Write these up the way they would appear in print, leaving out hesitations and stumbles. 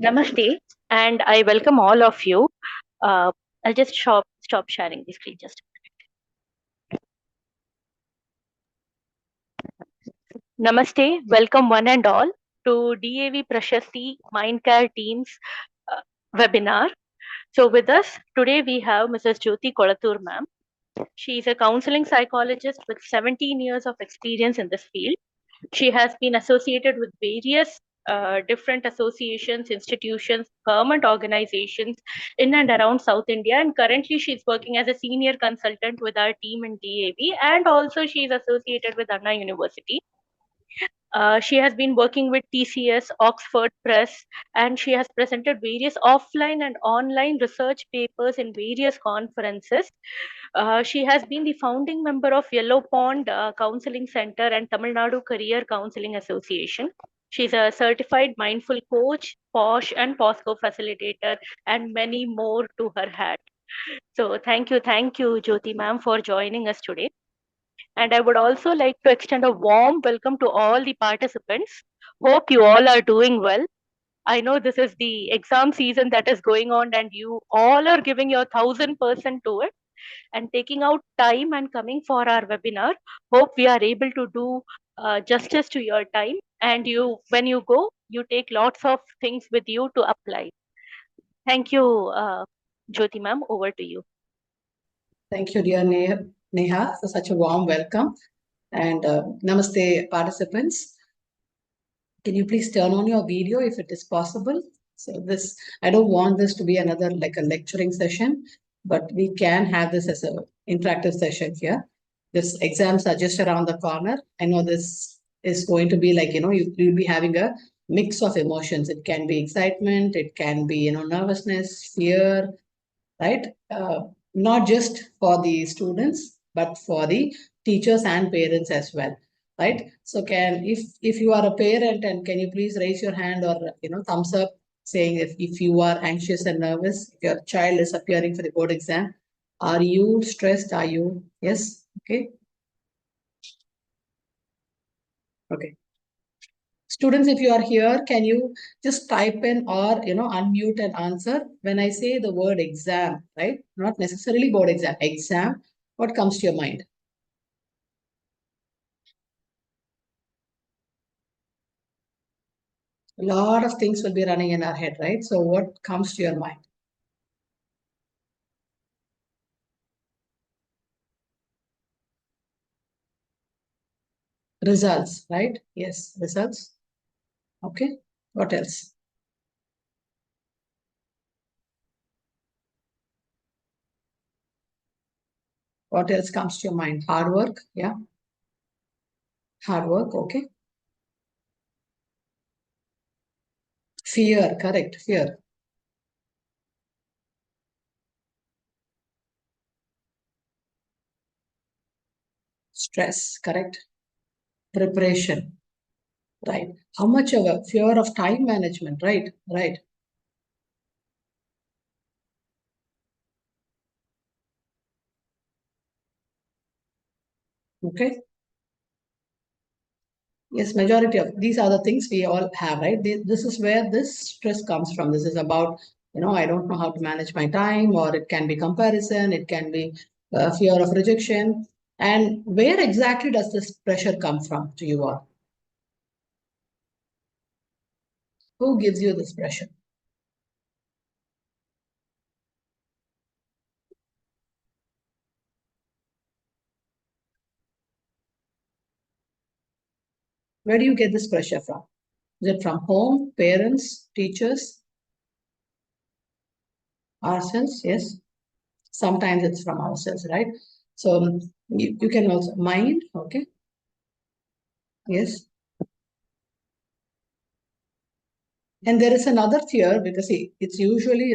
Namaste, and I welcome all of you. I'll just stop sharing the screen just. Namaste, welcome one and all to DAV Prashasti Mindcare Team's uh, webinar. So with us today we have Mrs. Jyoti Kolathur ma'am. She is a counseling psychologist with 17 years of experience in this field. She has been associated with various different associations, institutions, government organizations in and around South India. And currently, she's working as a senior consultant with our team in DAV. And also, she's associated with Anna University. She has been working with TCS, Oxford Press, and she has presented various offline and online research papers in various conferences. She has been the founding member of Yellow Pond Counseling Center and Tamil Nadu Career Counseling Association. She's a certified mindful coach, POSH and POSCO facilitator, and many more to her hat. So thank you, Jyoti ma'am, for joining us today. And I would also like to extend a warm welcome to all the participants. Hope you all are doing well. I know this is the exam season that is going on, and you all are giving your 1000% to it and taking out time and coming for our webinar. Hope we are able to do justice to your time. And you, when you go, you take lots of things with you to apply. Thank you, Jyoti ma'am. Over to you. Thank you, dear Neha, for such a warm welcome. And namaste, participants. Can you please turn on your video if it is possible? So I don't want this to be another like a lecturing session, but we can have this as an interactive session here. This exams are just around the corner. I know this is going to be like, you'll be having a mix of emotions. It can be excitement, it can be, nervousness, fear, right? Not just for the students, but for the teachers and parents as well, right? So if you are a parent, and can you please raise your hand or thumbs up saying if you are anxious and nervous, if your child is appearing for the board exam, are you stressed? Are you? Yes. Okay. Okay. Students, if you are here, can you just type in or unmute and answer when I say the word exam, right? Not necessarily board exam. Exam, what comes to your mind? A lot of things will be running in our head, right? So what comes to your mind? Results, right? Yes, results. Okay. What else? What else comes to your mind? Hard work. Yeah. Hard work. Okay. Fear. Correct. Fear. Stress. Correct. Preparation. Right. How much of a fear of time management? Right. Right. Okay. Yes, majority of these are the things we all have, right? This is where this stress comes from. This is about, I don't know how to manage my time, or it can be comparison, it can be fear of rejection. And where exactly does this pressure come from to you all? Who gives you this pressure? Where do you get this pressure from? Is it from home, parents, teachers, ourselves? Yes. Sometimes it's from ourselves, right? So you can also mind, okay? Yes. And there is another fear because see, it's usually,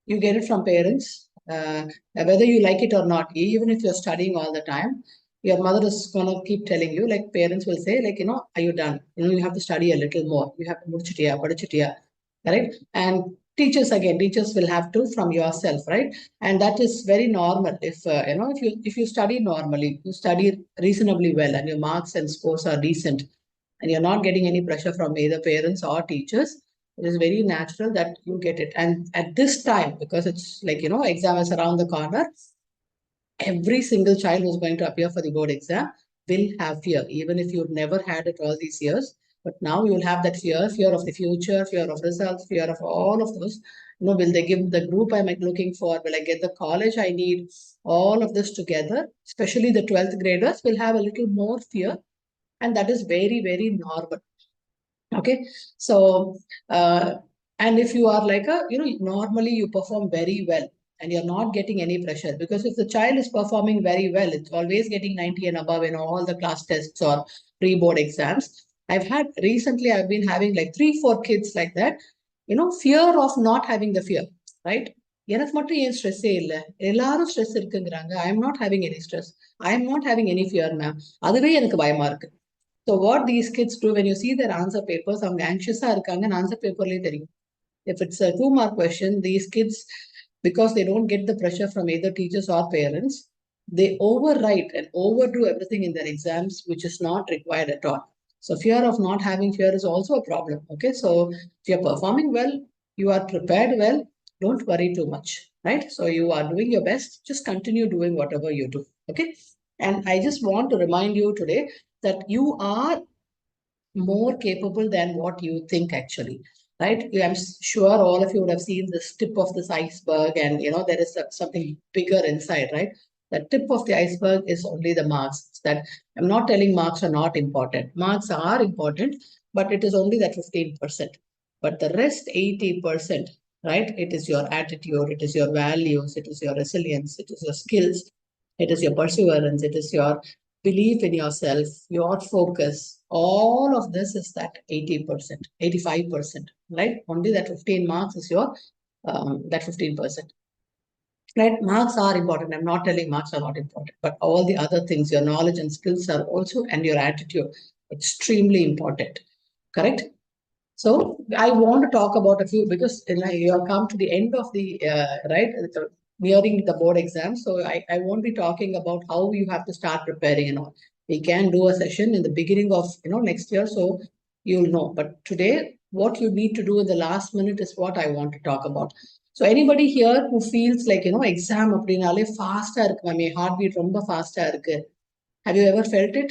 you get it from parents, whether you like it or not, even if you're studying all the time, your mother is going to keep telling you, like parents will say, like, are you done? You have to study a little more. You have to mudichitiya, padichitiya, correct? And teachers will have to from yourself, right? And that is very normal. If you study normally, you study reasonably well and your marks and scores are decent, and you're not getting any pressure from either parents or teachers, It is very natural that you get it. And at this time, because it's like, exam is around the corner, every single child who's going to appear for the board exam will have fear, even if you've never had it all these years. But now you will have that fear of the future, fear of results, fear of all of those. Will they give the group I'm looking for? Will I get the college I need? All of this together, especially the 12th graders, will have a little more fear. And that is very, very normal. Okay, so and if you are like normally you perform very well and you're not getting any pressure, because if the child is performing very well, it's always getting 90 and above in all the class tests or pre-board exams. I've been having like 3 4 kids like that. Fear of not having the fear, right? எனக்கு மட்டும் ஏன் ஸ்ட்ரெஸ்ஸே இல்லை, எல்லாரும் stress இருக்குங்கிறாங்க, I am not having any stress, I am not having any fear ma'am, அதுவே எனக்கு பயமா இருக்கு. So what these kids do, when you see their answer papers, அவங்க anxious இருக்காங்கன்னு answer paperலயே தெரியும். If it's a 2 mark question, these kids, because they don't get the pressure from either teachers or parents, they overwrite and overdo everything in their exams, which is not required at all. So fear of not having fear is also a problem. Okay, so if you're performing well, you are prepared well, don't worry too much, right? So you are doing your best, just continue doing whatever you do. Okay, and I just want to remind you today that you are more capable than what you think, actually, right? I'm sure all of you would have seen this tip of this iceberg, and there is something bigger inside, right? The tip of the iceberg is only the marks. That I'm not telling marks are not important. Marks are important, but it is only that 15%. But the rest 80%, right? It is your attitude, it is your values, it is your resilience, it is your skills, it is your perseverance, it is your belief in yourself, your focus, all of this is that 80%, 85%, right? Only that 15 marks is your, that 15%. Right? Marks are important. I'm not telling marks are not important, but all the other things, your knowledge and skills are also, and your attitude, extremely important. Correct? So I want to talk about a few, because you have come to the end of the right, nearing the board exam. So I won't be talking about how you have to start preparing and all. We can do a session in the beginning of next year, so you'll know. But today, what you need to do in the last minute is what I want to talk about. So anybody here who feels like exam அப்படினாலே ஃபாஸ்டா இருக்கு ma'am, என் heart beat ரொம்ப ஃபாஸ்டா இருக்கு, have you ever felt it?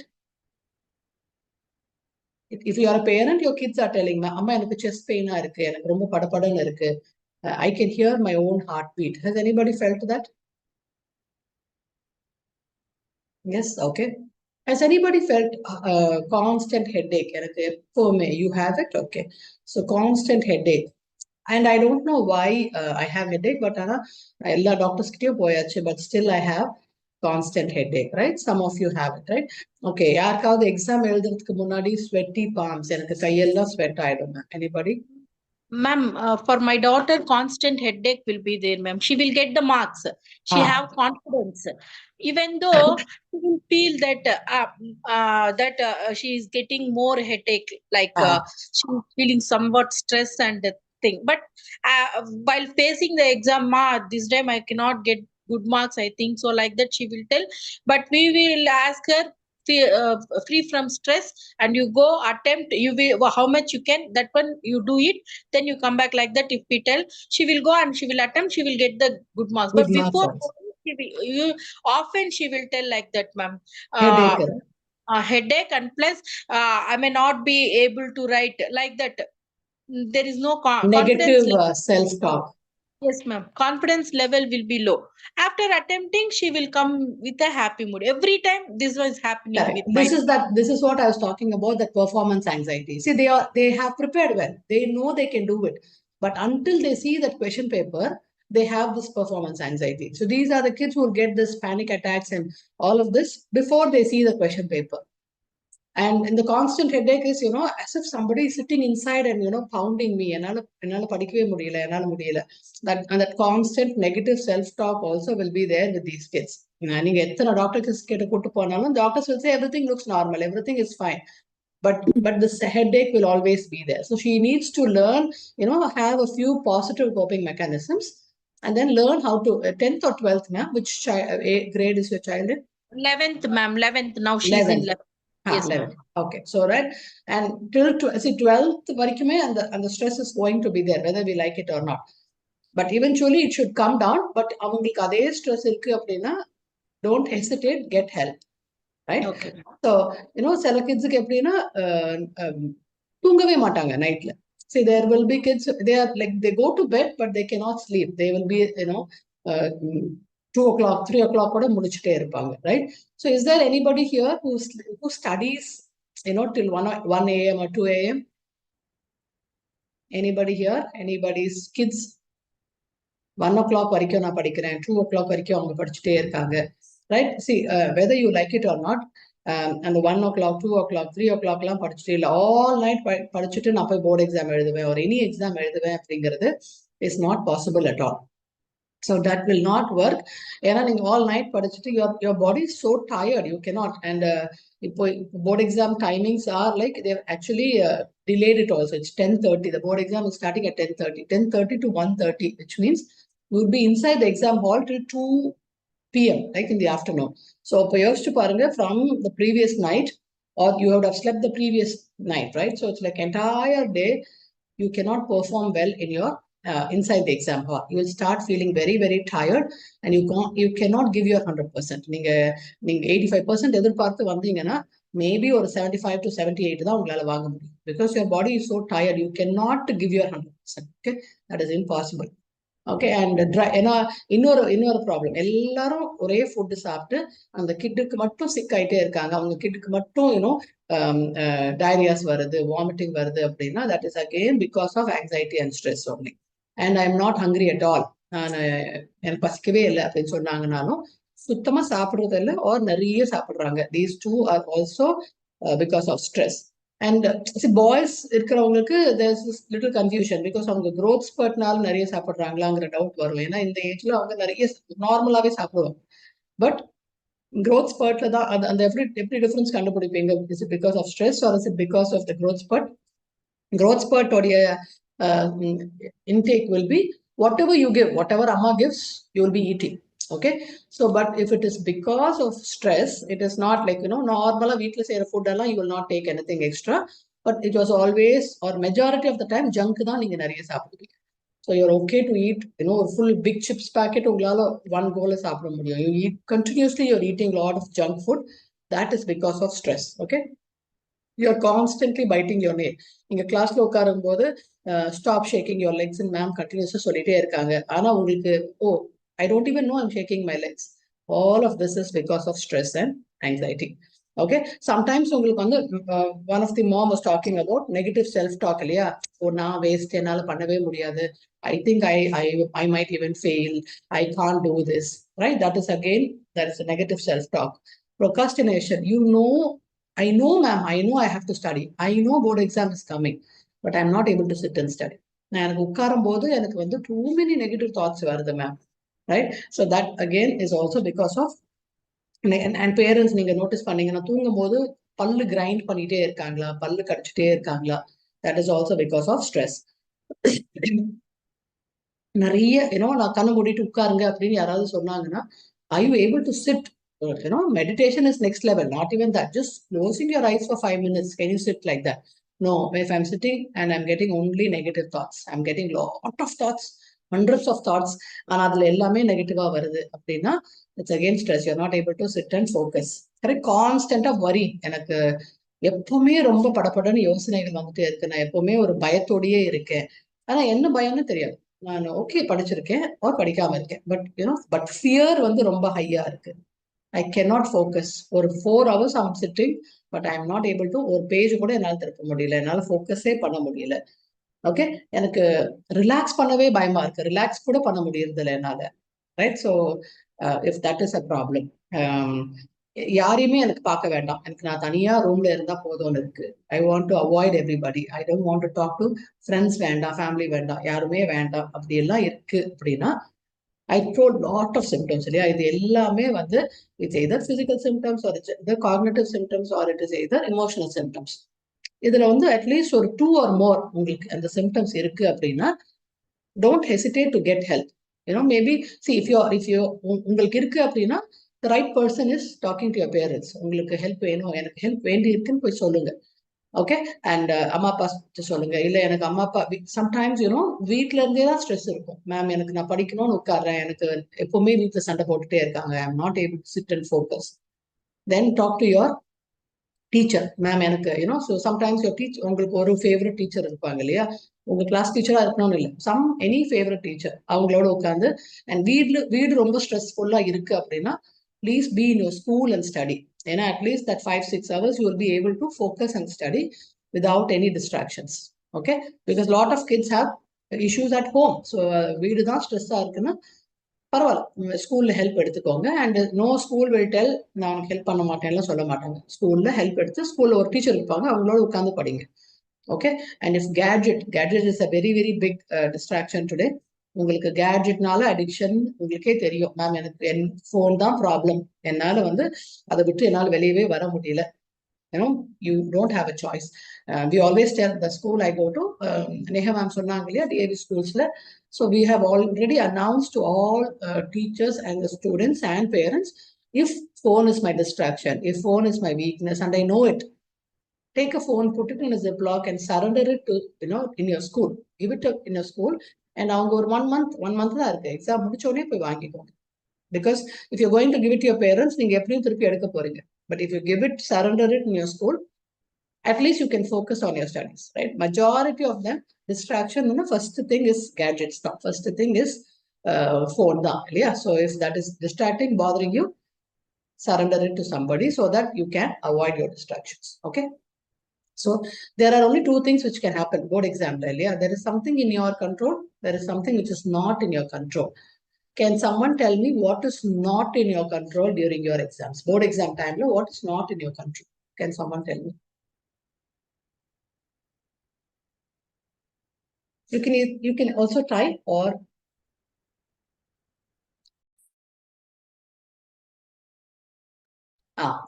If you are a parent, your kids are telling me, அம்மா எனக்கு chest pain இருக்கு, எனக்கு ரொம்ப படபடன்னு இருக்கு, I can hear my own heartbeat. Has anybody felt that? Yes, okay. Has anybody felt constant headache? எனக்கு எப்பவுமே, you have it? Okay. So constant headache. And I don't know why I have headache, but எல்லா doctors கிட்டயும் போயாச்சு, but still I have constant headache, right? Some of you have it, right? Okay, யாருக்காவது exam எழுதுறதுக்கு முன்னாடி sweaty palms, எனக்கு கையெல்லாம் sweat ஆயிடும். Anybody? Ma'am, for my daughter, constant headache will be there, ma'am. She will get the marks. She have confidence, even though she will feel that she is getting more headache, like she's feeling somewhat stress and thing. But while facing the exam, ma, this time I cannot get good marks, I think so, like that she will tell. But we will ask her, free from stress, and you go attempt, you will how much you can, that one you do it, then you come back, like that. If we tell, she will go and she will attempt, she will get the good marks. But before she will, often she will tell like that, ma'am. Headache. Headache, and plus I may not be able to write, like that. There is no Negative confidence self-talk. Yes, ma'am. Confidence level will be low. After attempting, she will come with a happy mood. Every time this was happening Correct. with my. This is what I was talking about, that performance anxiety. See, they have prepared well. They know they can do it. But until they see that question paper, they have this performance anxiety. So these are the kids who will get this panic attacks and all of this before they see the question paper. And the constant headache is, as if somebody is sitting inside and, pounding me. That constant negative self-talk also will be there with these kids. Doctors will say everything looks normal, everything is fine. But this headache will always be there. So she needs to learn, have a few positive coping mechanisms, and then learn how to 10th or 12th, ma'am. Which grade is your child in? 11th, ma'am. 11th. Now she's 11th. In 11th. Yes, 11. Okay, so right, and till 12th வரைக்குமே அந்த stress is going to be there whether we like it or not. But eventually it should come down. But அவங்களுக்கு அதே stress இருக்கு அப்படின்னா don't hesitate, get help, right? okay. So சில கிட்ஸுக்கு எப்படின்னா தூங்கவே மாட்டாங்க நைட்ல. See, there will be kids, they are like, they go to bed, but they cannot sleep. They will be, 2 o'clock, 3 o'clock கூட முடிச்சுட்டே இருப்பாங்க, right? So is there anybody here who studies, till 1 a.m. or 2 a.m.? Anybody here? Anybody's kids? 1 o'clock வரைக்கும் நான் படிக்கிறேன், 2 o'clock வரைக்கும் அவங்க படிச்சுட்டே இருக்காங்க, right? See, whether you like it or not, அந்த 1 o'clock, 2 o'clock, 3 o'clock எல்லாம் படிச்சுட்டு இல்லை, ஆல் நைட் படிச்சுட்டு நான் போய் போர்டு எக்ஸாம் எழுதுவேன் ஒரு எனி எக்ஸாம் எழுதுவேன் அப்படிங்கிறது is not possible at all. So that will not work. ஏன்னா நீங்க ஆல் நைட் படிச்சுட்டு your body is so tired, you cannot. And இப்போ board exam timings are like they've actually delayed it also. It's 10:30. The board exam is starting at 10:30. 10:30 to 1:30, which means you will be inside the exam hall till 2 p.m. like in the afternoon. So இப்போ யோசிச்சு பாருங்க, from the previous night, or you would have slept the previous night, right? So it's like entire day you cannot perform well in your inside the exam hall. You will start feeling very, very tired, and you cannot give your 100%. நீங்க 85% எதிர்பார்த்து வந்தீங்கன்னா maybe ஒரு 75 to 78 தான் உங்களால வாங்க முடியும், because your body is so tired, you cannot give your 100%. Okay, that is impossible. Okay, and ஏன்னா இன்னொரு ப்ராப்ளம், எல்லாரும் ஒரே ஃபுட்டு சாப்பிட்டு அந்த கிட்டுக்கு மட்டும் சிக் ஆயிட்டே இருக்காங்க, அவங்க கிட்டுக்கு மட்டும் டயரியாஸ் வருது, வாமிட்டிங் வருது அப்படின்னா that is again because of anxiety and stress only. And I am not hungry at all, நான் எனக்கு பசிக்கவே இல்லை அப்படின்னு சொன்னாங்கனாலும் சுத்தமா சாப்பிடுறது இல்லை, ஆர் நிறைய சாப்பிடுறாங்க. These two are also because of stress. And boys இருக்கிறவங்களுக்கு there's this little confusion, because அவங்க growth spurtனால நிறைய சாப்பிடுறாங்களாங்கிற டவுட் வரும். ஏன்னா இந்த ஏஜ்ல அவங்க நிறைய நார்மலாவே சாப்பிடுவாங்க, பட் growth spurtல தான் அந்த எப்படி டிஃபரன்ஸ் கண்டுபிடிப்பீங்க? Is it because of stress or is it because of the growth spurt? growth spurt உடைய intake will be whatever you give, whatever amma gives you will be eating. Okay, so but if it is because of stress, it is not like normal வீட்ல செய்யற food எல்லாம் you will not take anything extra, but it was always or majority of the time junk தான் நீங்க நிறைய சாப்பிடுவீங்க. So you're okay to eat ஒரு full big chips packet உங்களால one goal சாப்பிட முடியும். You eat continuously, you're eating a lot of junk food. That is because of stress. Okay, you're constantly biting your nail. நீங்க கிளாஸ்ல உட்காரும் போது stop shaking your Lex ma'am கண்டினியூஸா சொல்லிட்டே இருக்காங்க, ஆனா உங்களுக்கு I don't even know I'm shaking my legs. All of this is because of stress and anxiety. Okay, sometimes உங்களுக்கு one of the mom was talking about negative self talk இல்லையா? நான் waste, என்னால பண்ணவே முடியாது, I think I might even fail, I can't do this, right? That is again, that is a negative self talk. Procrastination, I know ma'am, I know I have to study, I know board exam is coming, but I'm not able to sit and study. நான் எனக்கு உட்காரும் போது எனக்கு too many negative thoughts வருது ma'am, right? So that again is also because of, and parents நீங்க notice பண்ணீங்கன்னா தூங்கும் போது பல்லு கிரைண்ட் பண்ணிட்டே இருக்காங்களா, பல்லு கடிச்சிட்டே இருக்காங்களா, that is also because of stress. நிறைய நான் கண்ணு மூடிட்டு உட்காருங்க அப்படின்னு யாராவது சொன்னாங்கன்னா, are you able to sit? Meditation is next level. Not even that, just closing your eyes for 5 minutes, can you sit like that? No, if I'm sitting and I'm getting only negative thoughts, I'm getting lot of thoughts, hundreds of thoughts, and அதுல எல்லாமே நெகட்டிவா வருது அப்படின்னா it's again stress. You're not able to sit and focus. correct, கான்ஸ்டன்டா worry, எனக்கு எப்பவுமே ரொம்ப படப்படன்னு யோசனைகள் வந்துட்டே இருக்கு, நான் எப்பவுமே ஒரு பயத்தோடயே இருக்கேன், ஆனா என்ன பயம்னு தெரியாது, நான் ஓகே படிச்சிருக்கேன் or படிக்காம இருக்கேன், பட் ஃபியர் ரொம்ப ஹையா இருக்கு. I cannot focus. ஒரு 4 hours I'm sitting, but I am not able to ஒரு பேஜ் கூட என்னால் திருப்ப முடியல, என்னால் ஃபோக்கஸே பண்ண முடியல. ஓகே, எனக்கு ரிலாக்ஸ் பண்ணவே பயமா இருக்கு, ரிலாக்ஸ் கூட பண்ண முடியறது இல்லை என்னால, right? So if that is a problem, யாரையுமே எனக்கு பார்க்க வேண்டாம், எனக்கு நான் தனியா ரூம்ல இருந்தா போதும்னு இருக்கு. I want to avoid everybody, I don't want to talk to friends, வேண்டாம், ஃபேமிலி வேண்டாம், யாருமே வேண்டாம், அப்படி எல்லாம் இருக்கு அப்படின்னா I told lot of symptoms இல்லையா? இது எல்லாமே it's either physical symptoms or it's either cognitive symptoms or it is either emotional symptoms. இதுல அட்லீஸ்ட் ஒரு 2 or more உங்களுக்கு அந்த symptoms இருக்கு அப்படின்னா don't hesitate to get help. Maybe see if you உங்களுக்கு இருக்கு அப்படின்னா the right person is talking to your parents. உங்களுக்கு ஹெல்ப் வேணும், எனக்கு ஹெல்ப் வேண்டி இருக்குன்னு போய் சொல்லுங்க. ஓகே. அண்ட் அம்மா அப்பா சொல்லுங்க. இல்ல எனக்கு அம்மா அப்பா சம்டைம்ஸ் வீட்ல இருந்தே தான் ஸ்ட்ரெஸ் இருக்கும். மேம் எனக்கு நான் படிக்கணும்னு உட்கார்றேன், எனக்கு எப்பவுமே வீட்டுல சண்டை போட்டுட்டே இருக்காங்க, I am not able to sit and focus. Then talk to your teacher. Ma'am எனக்கு ஸோ சம்டைம்ஸ் யுவர் டீச்சர், உங்களுக்கு ஒரு ஃபேவரட் டீச்சர் இருப்பாங்க இல்லையா, உங்க கிளாஸ் டீச்சரா இருக்கணும்னு இல்லை, எனி ஃபேவரட் டீச்சர், அவங்களோட உட்காந்து. அண்ட் வீடு ரொம்ப ஸ்ட்ரெஸ்ஃபுல்லா இருக்கு அப்படின்னா please be in your school and study. ஏன்னா at least that 5-6 hours you will be able to focus and study without any distractions. Okay. Because lot of kids have issues at home. So வீடு தான் ஸ்ட்ரெஸ்ஸா இருக்குன்னா பரவாயில்ல, ஸ்கூல்ல help எடுத்துக்கோங்க. And no school will tell நான் உனக்கு ஹெல்ப் பண்ண மாட்டேன்லாம் சொல்ல மாட்டாங்க. ஸ்கூல்ல ஹெல்ப் எடுத்து ஸ்கூல்ல ஒரு டீச்சர் இருப்பாங்க, அவங்களோட உட்காந்து படிங்க. Okay. And if gadget is a very very big distraction today. உங்களுக்கு கேட்ஜெட்னால அடிக்ஷன் உங்களுக்கே தெரியும். மேம் எனக்கு என் ஃபோன் தான் ப்ராப்ளம், என்னால அதை விட்டு என்னால் வெளியவே வர முடியல. You don't have a choice. We always tell the school I go to, Neha ma'am சொன்னாங்க இல்லையா DAV schools-ல. So we have already announced to all teachers and the students and parents, if phone is my distraction, if phone is my weakness and I know it, take a phone, put it in a Ziploc and surrender it to, in your school. Give it in your school. And அவங்க ஒரு 1 month தான் இருக்கு, exam முடிச்சோடனே போய் வாங்கிக்கோங்க. Because if you're going to give it to your parents, நீங்க எப்படியும் திருப்பி எடுக்க போறீங்க. But if you give it, surrender it in your school, at least you can focus on your studies, right? Majority of them distraction, first thing is gadgets. First thing is phone da. Yeah. So if that is distracting, bothering you, surrender it to somebody so that you can avoid your distractions. Okay. So there are only two things which can happen. Board exam, yeah. There is something in your control. There is something which is not in your control. Can someone tell me what is not in your control during your exams? Board exam time, what is not in your control? Can someone tell me? You can also try, or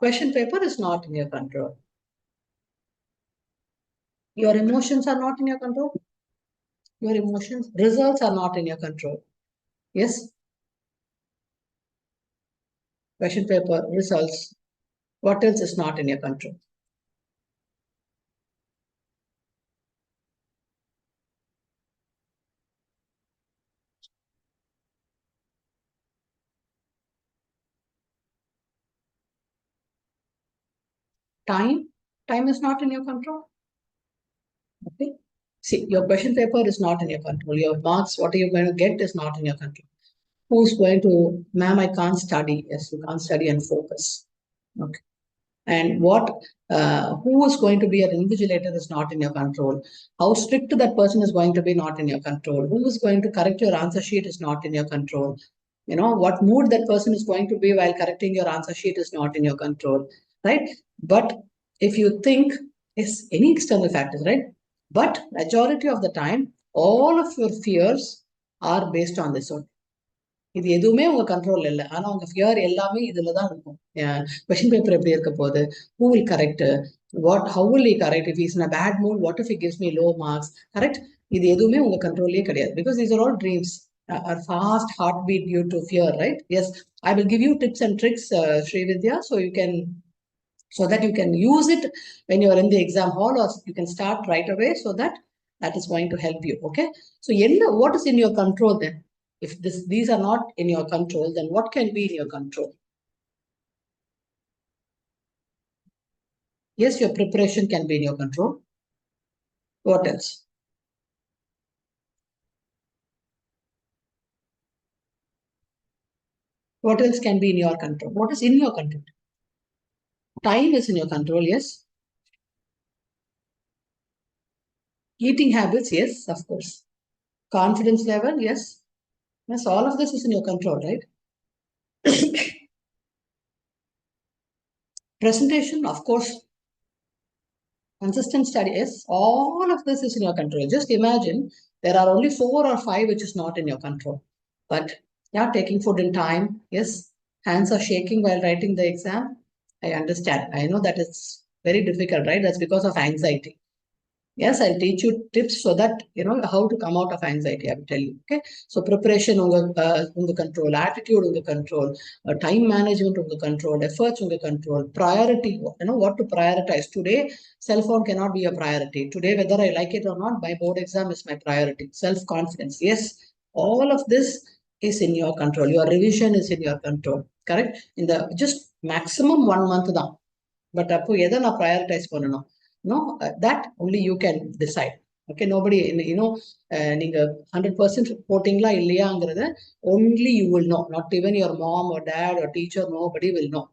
question paper is not in your control. Your emotions are not in your control. Your emotions, results are not in your control. Yes. Question paper, results. What else is not in your control? Time is not in your control. Okay. See, your question paper is not in your control. Your marks, what are you going to get, is not in your control. Who's going to, ma'am, I can't study. Yes, you can't study and focus. Okay. And who is going to be an invigilator is not in your control. How strict that person is going to be, not in your control. Who is going to correct your answer sheet is not in your control. What mood that person is going to be while correcting your answer sheet is not in your control, right? But if you think, yes, any external factors, right? But majority of the time, all of your fears are based on this one. இது எதுவுமே உங்க control இல்லை, ஆனா உங்க fear எல்லாமே இதுலதான் இருக்கும். Question paper எப்படி இருக்க போகுது, who will correct, how will he correct, if he's in a bad mood, what if he gives me low marks, correct? இது எதுவுமே உங்க கண்ட்ரோல்லே கிடையாது. Because these are all dreams, a fast heartbeat due to fear, right? Yes, I will give you tips and tricks, Srividya, so that you can use it when you are in the exam hall, or you can start right away, so that is going to help you. Okay. So what is in your control then? If these are not in your control, then what can be in your control? Yes, your preparation can be in your control. What else? What else can be in your control? What is in your control? Time is in your control, yes. Eating habits, yes, of course. Confidence level, yes. Yes, all of this is in your control, right? Presentation, of course. Consistent study, yes. All of this is in your control. Just imagine there are only 4 or 5 which is not in your control. But yeah, taking food in time, yes. Hands are shaking while writing the exam. I understand. I know that it's very difficult, right? That's because of anxiety. Yes, I'll teach you tips so that you know how to come out of anxiety. I will tell you. Okay. So preparation under control, attitude under control, time management under control, efforts under control, priority. You know what to prioritize. Today, cell phone cannot be a priority. Today, whether I like it or not, my board exam is my priority. Self-confidence. Yes, all of this is in your control. Your revision is in your control. Correct? In the just maximum 1 month down. But அப்போ எதை நான் prioritize பண்ணணும்? No, that only you can decide. Okay, nobody, you know, நீங்க 100% போட்டிங்களா இல்லையாங்கிறத only you will know. Not even your mom or dad or teacher, nobody will know.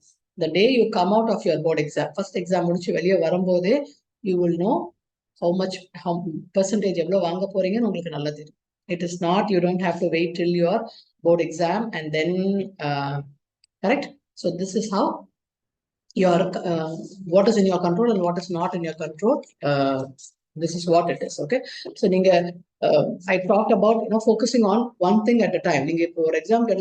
The day you come out of your board exam, first exam முடிச்சு வெளியே வரும்போதே you will know how percentage எவ்வளோ வாங்க போறீங்கன்னு உங்களுக்கு நல்லா தெரியும். It is not, you don't have to wait till your board exam and then, correct? So this is how your what is in your control and what is not in your control. This is what it is. Okay. So I talked about focusing on one thing at a time. For example,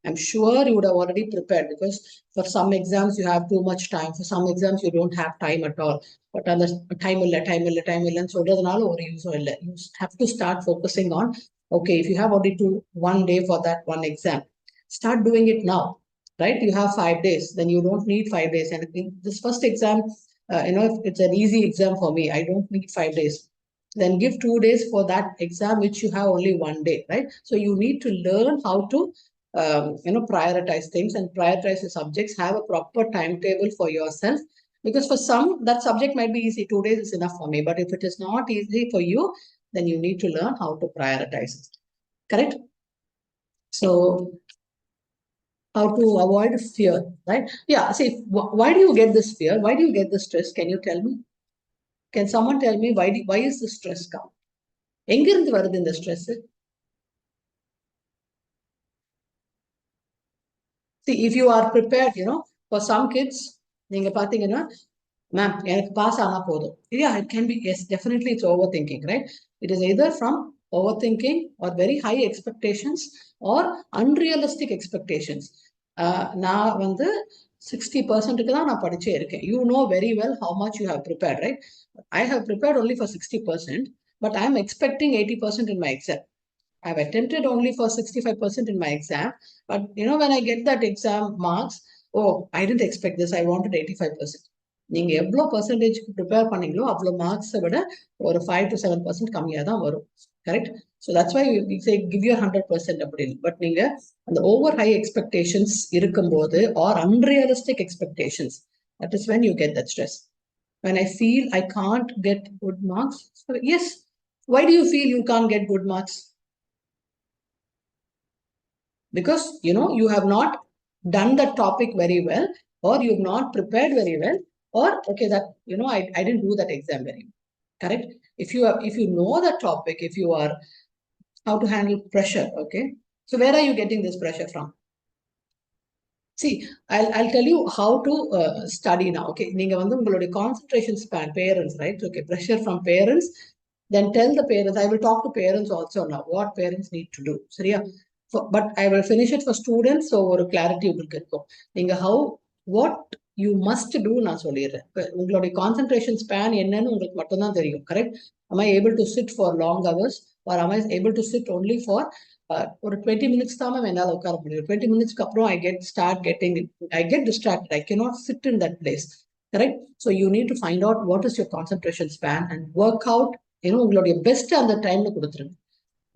I'm sure you would have already prepared, because for some exams you have too much time, for some exams you don't have time at all. But on the time and so you have to start focusing on, okay, if you have only 1 day for that one exam, start doing it now. Right? You have 5 days, then you don't need 5 days. And in this first exam, if it's an easy exam for me, I don't need 5 days. Then give 2 days for that exam, which you have only 1 day, right? So you need to learn how to, prioritize things and prioritize the subjects, have a proper timetable for yourself. Because for some, that subject might be easy. 2 days is enough for me. But if it is not easy for you, then you need to learn how to prioritize it. Correct? So how to avoid fear, right? Yeah, see, why do you get this fear? Why do you get this stress? Can you tell me? Can someone tell me why is the stress come? எங்கிருந்து வருது இந்த stress? See, if you are prepared, for some kids, நீங்க பாத்தீங்கன்னா, ma'am, எனக்கு pass ஆனா போதும். Yeah, it can be, yes, definitely it's overthinking, right? It is either from overthinking or very high expectations or unrealistic expectations. நான் வந்து 60%க்கு தான் நான் படிச்சே இருக்கேன். You know very well how much you have prepared, right? I have prepared only for 60%, but I am expecting 80% in my exam. I've attempted only for 65% in my exam, but when I get that exam marks, oh, I didn't expect this. I wanted 85%. நீங்க எவ்வளோ பர்சன்டேஜ்க்கு prepare பண்ணீங்களோ அவ்வளோ மார்க்ஸை விட ஒரு 5 to 7% கம்மியாக தான் வரும். Correct? So that's why we say give your 100% அப்படின்னு. பட் நீங்க அந்த ஓவர் ஹை எக்ஸ்பெக்டேஷன்ஸ் இருக்கும்போது or unrealistic expectations, that is when you get that stress. When I feel I can't get good marks, so yes, why do you feel you can't get good marks? Because you have not done the topic very well, or you've not prepared very well, or okay, that I didn't do that exam very well. Correct? If you know the topic, if you are how to handle pressure, okay, so where are you getting this pressure from? See, I'll tell you how to study now. Okay, நீங்க வந்து உங்களுடைய concentration span, parents, right? Okay, pressure from parents. Then tell the parents. I will talk to parents also now. What parents need to do. சரியா? But I will finish it for students. So ஒரு clarity உங்களுக்கு இருக்கும். நீங்க what you must do நான் சொல்லிடுறேன். உங்களுடைய concentration span என்னன்னு உங்களுக்கு மட்டும்தான் தெரியும். Correct? Am I able to sit for long hours, or am I able to sit only for ஒரு 20 minutes தான் என்னால் உட்கார முடியும். 20 minutes அப்புறம் I get distracted. I cannot sit in that place. Correct? So you need to find out what is your concentration span and work out, உங்களுடைய best அந்த டைம்ல கொடுத்துருங்க.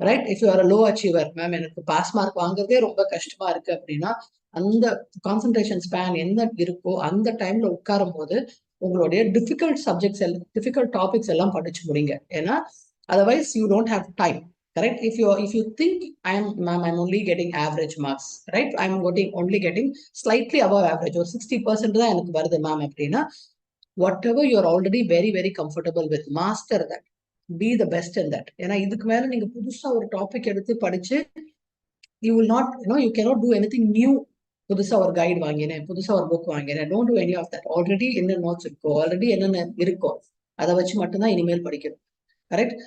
Right? If you R low achiever, ma'am எனக்கு pass mark வாங்குறதே ரொம்ப கஷ்டமா இருக்கு அப்படின்னா, அந்த கான்சென்ட்ரேஷன் ஸ்பேன் என்ன இருக்கோ அந்த டைம்ல உட்காரும் போது உங்களுடைய டிஃபிகல்ட் டாபிக்ஸ் எல்லாம் படிச்சு முடிங்க. ஏன்னா otherwise you don't have time. Correct? If you think I'm only getting average marks, right? I'm only getting slightly above average, or 60% தான் எனக்கு வருது மேம் அப்படின்னா, whatever you're already very very comfortable with, master that. Be the best in that. ஏன்னா இதுக்கு மேல நீங்க புதுசா ஒரு டாபிக் எடுத்து படிச்சு, you will not, you cannot do anything new. புதுசா ஒரு கைடு வாங்கினேன், புதுசா ஒரு புக் வாங்கினேன், don't do any of that. Already என்ன நோட்ஸ் இருக்கோ, ஆல்ரெடி என்னென்ன இருக்கோ அதை வச்சு மட்டும்தான் இனிமேல் படிக்கணும். கரெக்ட்?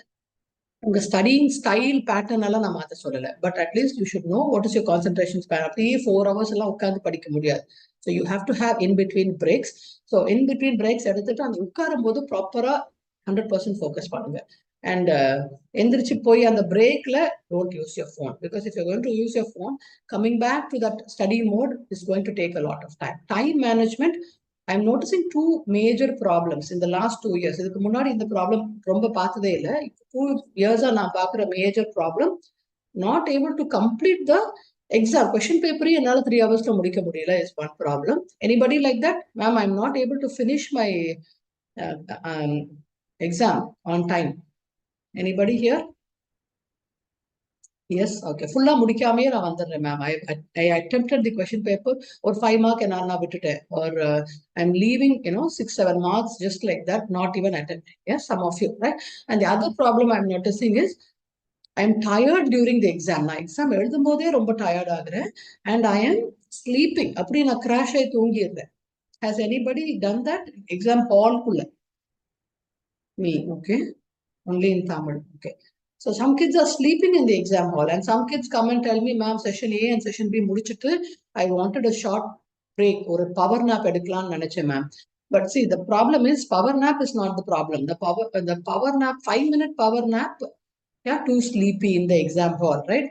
உங்க ஸ்டடிங் ஸ்டைல் பேட்டர்ன் எல்லாம் நான் மாத்த சொல்லல, but at least you should know what is your concentration span. அப்படியே 4 hours எல்லாம் உட்காந்து படிக்க முடியாது. So you have to have in between breaks. So in between breaks எடுத்துட்டு அந்த உட்காரும் போது ப்ராப்பரா 100% focus பண்ணுங்க. And எந்திரிச்சு போய் அந்த breakல don't use your phone, because if you're going to use your phone, coming back to that study mode is going to take a lot of time. Time management, I'm noticing two major problems in the last 2 years. இதுக்கு முன்னாடி இந்த problem ரொம்ப பார்த்ததே இல்லை. 2 years நான் பார்க்குற major problem, not able to complete the exam. Question paper என்னால 3 hours முடிக்க முடியல is one problem. Anybody like that? Ma'am, I'm not able to finish my uh, um, exam on time. Anybody here? Yes, okay. Fulla முடிக்காமையே நான் வந்துடுறேன் ma'am. I attempted the question paper or 5 mark நான் விட்டுட்டேன். Or I'm leaving, 6-7 marks just like that, not even attempting. Yes, some of you, right? And the other problem I'm noticing is I'm tired during the exam. நான் exam எழுதும் போதே ரொம்ப tired ஆகுறேன். And I am sleeping. அப்படி நான் crash ஆகி தூங்கிடுறேன். Has anybody done that? Exam hall kulla? Me, okay. Only in Tamil, okay. So some kids are sleeping in the exam hall, and some kids come and tell me, ma'am, session A and session B முடிச்சிட்டு I wanted a short break or a power nap எடுக்கலாம்னு நினைச்சேன் ma'am. But see, the problem is power nap is not the problem. The power nap, 5-minute power nap, yeah, too sleepy in the exam hall, right?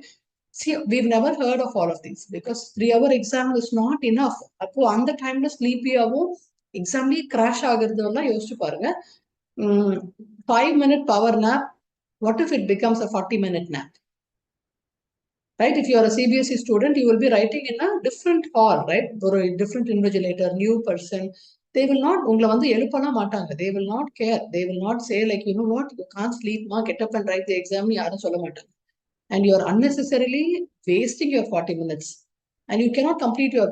See, we've never heard of all of these because 3-hour exam is not enough. அப்போ அந்த டைம்ல ஸ்லீப்பியாவும் எக்ஸாம்லயே crash ஆகுறதெல்லாம் யோசிச்சு பாருங்க. 5-minute power nap, what if it becomes a 40-minute nap? Right? If you are a CBSE student, you will be writing in a different hall, right? Or a different invigilator, new person. They will not, உங்களை வந்து எழுப்பலாம் மாட்டாங்க. They will not care. They will not say like, you know what, you can't sleep, ma, get up and write the exam. யாரும் சொல்ல மாட்டாங்க. And you are unnecessarily wasting your 40 minutes. And you cannot complete your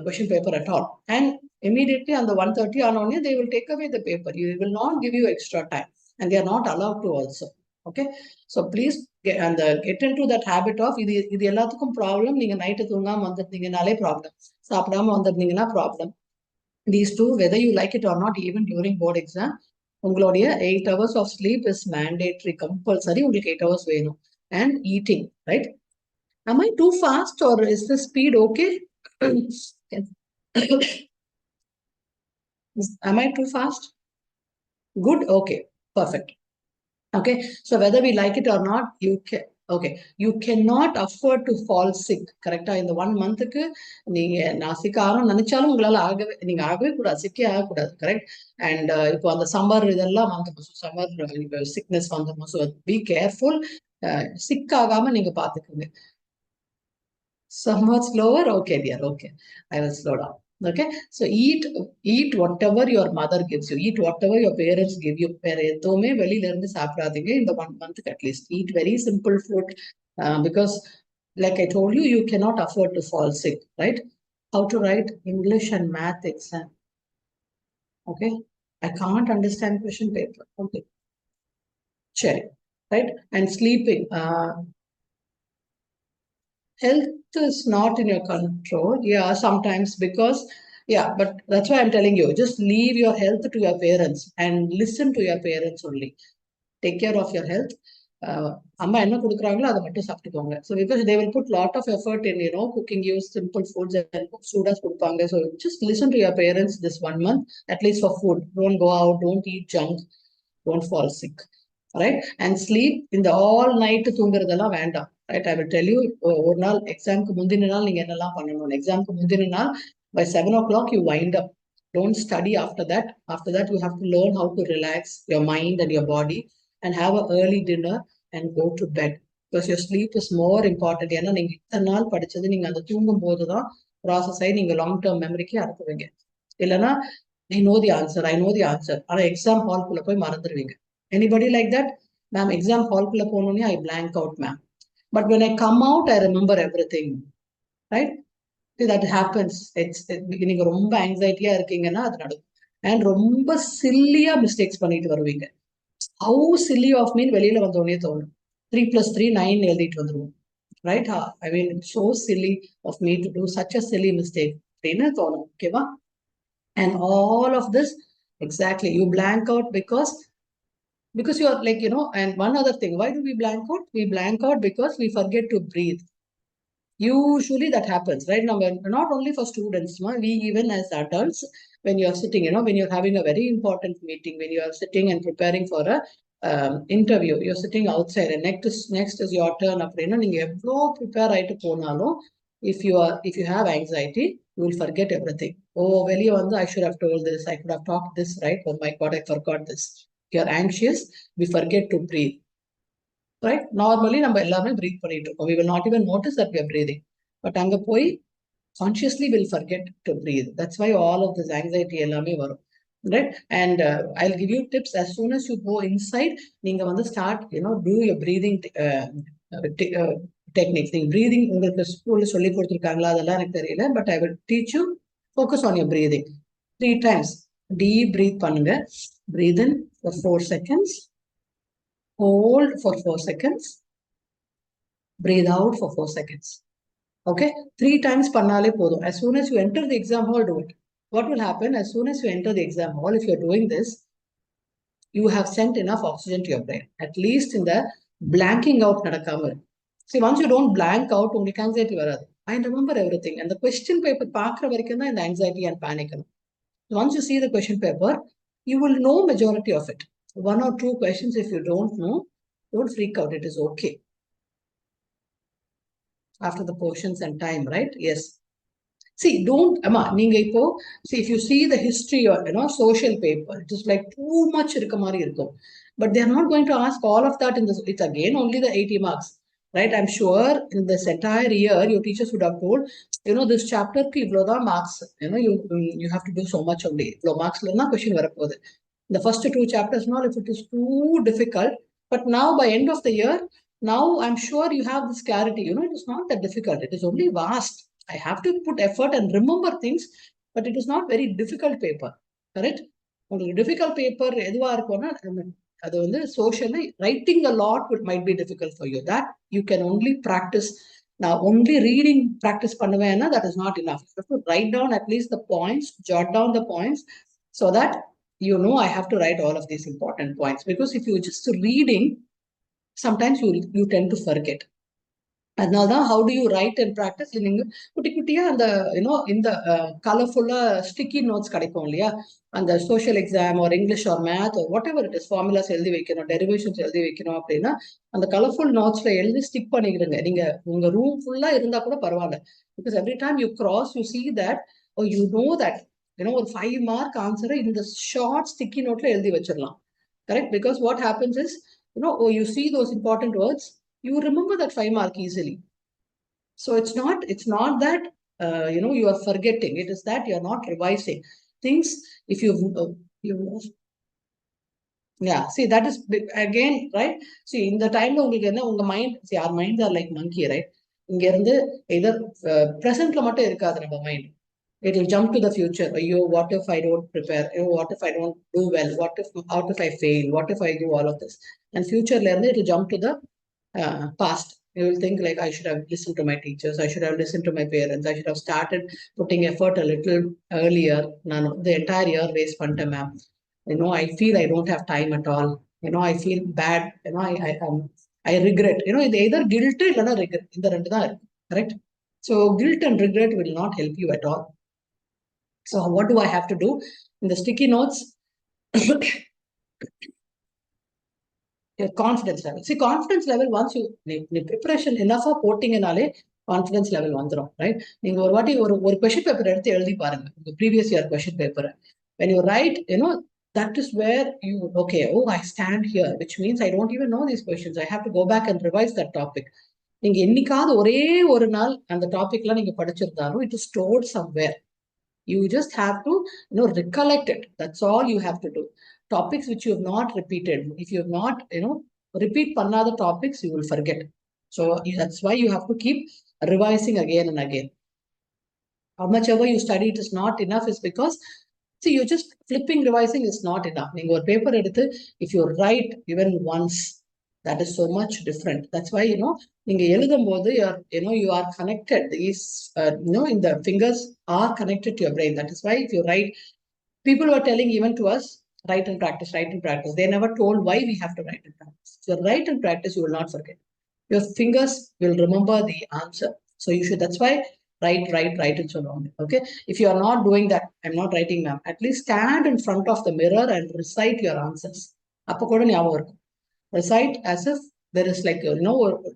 question paper at all. And immediately on the 1:30 on they will take away the paper. You will not give you extra time. And they are not allowed to also. Okay, so please get into that habit of இது எல்லாத்துக்கும் problem. நீங்க night தூங்காம வந்துருந்தீங்கனாலே problem, சாப்பிடாம வந்திருந்தீங்கன்னா problem. These two, whether you like it or not, even during board exam, உங்களுடைய 8 hours of sleep is mandatory, compulsory. உங்களுக்கு 8 hours வேணும். And eating, right? Am I too fast or is the speed okay? Am I too fast? Good, okay, perfect. Okay, so whether we like it or not, you cannot afford to fall sick. Correct? In the 1 month நீங்க நான் சிக்க ஆகணும் நினைச்சாலும் உங்களால நீங்க ஆகவே கூடாது, சிக்கே ஆகக்கூடாது. கரெக்ட்? அண்ட் இப்போ அந்த சம்மர் இதெல்லாம் வந்துடும், சம்மர் சிக்னஸ் வந்துடும். ஸோ பி கேர்ஃபுல், சிக் ஆகாம நீங்க பாத்துக்கோங்க. Somewhat slower, okay dear, okay, I will slow down. Okay, so eat whatever your mother gives you, eat whatever your parents give you. வேற எதுவுமே வெளியில இருந்து சாப்பிடாதீங்க இந்த 1 month at least. Eat very simple food, because like I told you, you cannot afford to fall sick, right? How to write English and math exam? Okay, I can't understand question paper. Okay, sure, right? And sleeping, health is not in your control. Yeah, sometimes, because, yeah, but that's why I'm telling you, just leave your health to your parents and listen to your parents only. Take care of your health. அம்மா என்ன கொடுக்குறாங்களோ அதை மட்டும் சாப்பிட்டுக்கோங்க. So because they will put lot of effort in, cooking you simple foods and சூடாஸ் கொடுப்பாங்க. So just listen to your parents this 1 month, at least for food. Don't go out, don't eat junk, don't fall sick. Right? And sleep in the all night தூங்குறதெல்லாம் வேண்டாம். Right? I will tell you, ஒரு நாள் எக்ஸாம்க்கு முந்தின நாள் நீங்க என்னெல்லாம் பண்ணணும். எக்ஸாம்க்கு முந்தின நாள் by 7 o'clock you wind up. Don't study after that. After that you have to learn how to relax your mind and your body and have an early dinner and go to bed, because your sleep is more important. ஏன்னா நீங்க இத்தனை நாள் படிச்சது நீங்க அந்த தூங்கும் போதுதான் process ஆகி நீங்க லாங் டேர்ம் மெமரிக்கு அனுப்புவீங்க. இல்லைன்னா I know the answer, ஆனா எக்ஸாம் ஹால்குள்ள போய் மறந்துடுவீங்க. Anybody like that? Ma'am, exam hallக்குள்ள போனோனே I blank out, ma'am. But when I come out, I remember everything. Right? That happens. நீங்க ரொம்ப ஆங்ஸைட்டியா இருக்கீங்கன்னா அது நடக்கும். அண்ட் ரொம்ப சில்லியா மிஸ்டேக்ஸ் பண்ணிட்டு வருவீங்க. How silly of me வெளியில வந்தோடனே தோணும். 3 + 3 9 எழுதிட்டு வந்துருவோம். Right? I mean, so silly of me to do such a silly mistake அப்படின்னு தோணும். ஓகேவா? And all of this, exactly, you blank out because you are like, and one other thing, why do we blank out? We blank out because we forget to breathe. Usually that happens, right? Now, not only for students, we even as adults, when you're sitting, when you're having a very important meeting, when you are sitting and preparing for a interview, you're sitting outside and next is your turn. நீங்க எவ்வளோ prepare ஆயிட்டு போனாலும், if you have anxiety, you will forget everything. Oh, வெளிய வந்து I should have told this, I could have talked this, right? Oh my God, I forgot this. If you're anxious, we forget to breathe. Right? Normally, நம்ம எல்லாமே breathe பண்ணிட்டு இருக்கோம். We will not even notice that we are breathing. But அங்க போய் consciously will forget to breathe. That's why all of this anxiety எல்லாமே வரும். Right? And I'll give you tips as soon as you go inside. நீங்க வந்து start, do your breathing techniques. நீங்க breathing உங்களுக்கு ஸ்கூல்ல சொல்லி கொடுத்துருக்காங்களா அதெல்லாம் எனக்கு தெரியல. But I will teach you. Focus on your breathing. 3 times. Deep breathe பண்ணுங்க. Breathe in for 4 seconds. Hold for 4 seconds. Breathe out for 4 seconds. Okay? 3 times pannale podum. As soon as you enter the exam hall, do it. What will happen as soon as you enter the exam hall, if you're doing this, you have sent enough oxygen to your brain. At least in the blanking out nadakamal. See, once you don't blank out, உங்களுக்கு anxiety varadu. I remember everything. And the question paper paakra varaikum da in the anxiety and panic. Once you see the question paper, you will know majority of it. 1 or 2 questions, if you don't know, don't freak out. It is okay. After the portions and time, right? Yes. See, don't, Amma, நீங்க இப்போ, see, if you see the history or, social paper, it is like too much இருக்க மாதிரி இருக்கும். But they are not going to ask all of that in this. It's again only the 80 marks, right? I'm sure in this entire year, your teachers would have told, this chapter ki இவ்வளவுதான் marks. You have to do so much only. இவ்வளோ marksல தான் question வரப்போகுது. The first 2 chapters, now if it is too difficult, but now by end of the year, now I'm sure you have this clarity. It is not that difficult. It is only vast. I have to put effort and remember things, but it is not very difficult paper. Correct? உங்களுக்கு difficult paper எதுவா இருக்கும்னா அது வந்து socially writing a lot might be difficult for you. That you can only practice. Now only reading practice பண்ணுவேன்னா that is not enough. You have to write down at least the points, jot down the points so that I have to write all of these important points. Because if you're just reading, sometimes you tend to forget. அதனால்தான் how do you write and practice? நீங்க குட்டி குட்டியா அந்த இந்த கலர்ஃபுல்லா sticky notes கிடைக்கும் இல்லையா, அந்த சோஷியல் எக்ஸாம் ஒரு இங்கிலீஷ் ஒரு math what ever it is, formulas எழுதி வைக்கணும், டெரிவேஷன்ஸ் எழுதி வைக்கணும் அப்படின்னா அந்த கலர்ஃபுல் நோட்ஸ்ல எழுதி ஸ்டிக் பண்ணிக்கிடுங்க. நீங்க உங்க ரூம் ஃபுல்லா இருந்தா கூட பரவாயில்ல. Because every time you cross you see that you know that ஒரு 5 மார்க் ஆன்சரை இந்த ஷார்ட் ஸ்டிக்கி நோட்ல எழுதி வச்சிடலாம். Correct? Because what happens is, you see those important words, you remember that 5 mark easily. So it's not that you are forgetting. It is that you are not revising things. If you yeah, see, that is again, right? See, in the time உங்களுக்கு என்ன உங்க mind, see, our minds are like monkey, right? இங்க இருந்து either presentல மட்டும் இருக்காது நம்ம mind. It will jump to the future. What if I don't prepare? What if I don't do well? What if I fail? What if I do all of this? And future learning, it will jump to the past. You will think like, I should have listened to my teachers. I should have listened to my parents. I should have started putting effort a little earlier. The entire year waste பண்ணிட்டேன் ma'am. I feel I don't have time at all. I feel bad. I regret. இது either guilt இல்லைன்னா regret. இந்த ரெண்டு தான் இருக்கு. Correct? So guilt and regret will not help you at all. So what do I have to do? In the sticky notes, your confidence level. See, confidence level, once you preparation enough போட்டீங்கனாலே confidence level வந்துரும், right? நீங்க ஒரு வாட்டி ஒரு question paper எடுத்து எழுதி பாருங்க, the previous year question paper. When you write, that is where you, okay, I stand here, which means I don't even know these questions. I have to go back and revise that topic. நீங்க என்னைக்காவது ஒரே ஒரு நாள் அந்த டாபிக்லாம் நீங்க படிச்சிருந்தாலும் it is stored somewhere. You just have to, recollect it. That's all you have to do. Topics which you have not repeated. If you have not, repeat pannada topics, you will forget. So that's why you have to keep revising again and again. How much ever you study, it is not enough, is because, see, you're just flipping, revising is not enough. Your paper edithu, if you write even once, that is so much different. That's why, நீங்க எழுதும்போது you are connected. These, in the fingers are connected to your brain. That is why if you write, people were telling even to us, write and practice, write and practice. They never told why we have to write and practice. If you write and practice, you will not forget. Your fingers will remember the answer. So you should, that's why write and so on. Okay, if you are not doing that, I'm not writing, ma'am, at least stand in front of the mirror and recite your answers. அப்ப கூட ஞாபகம் இருக்கும். Recite as if there is like,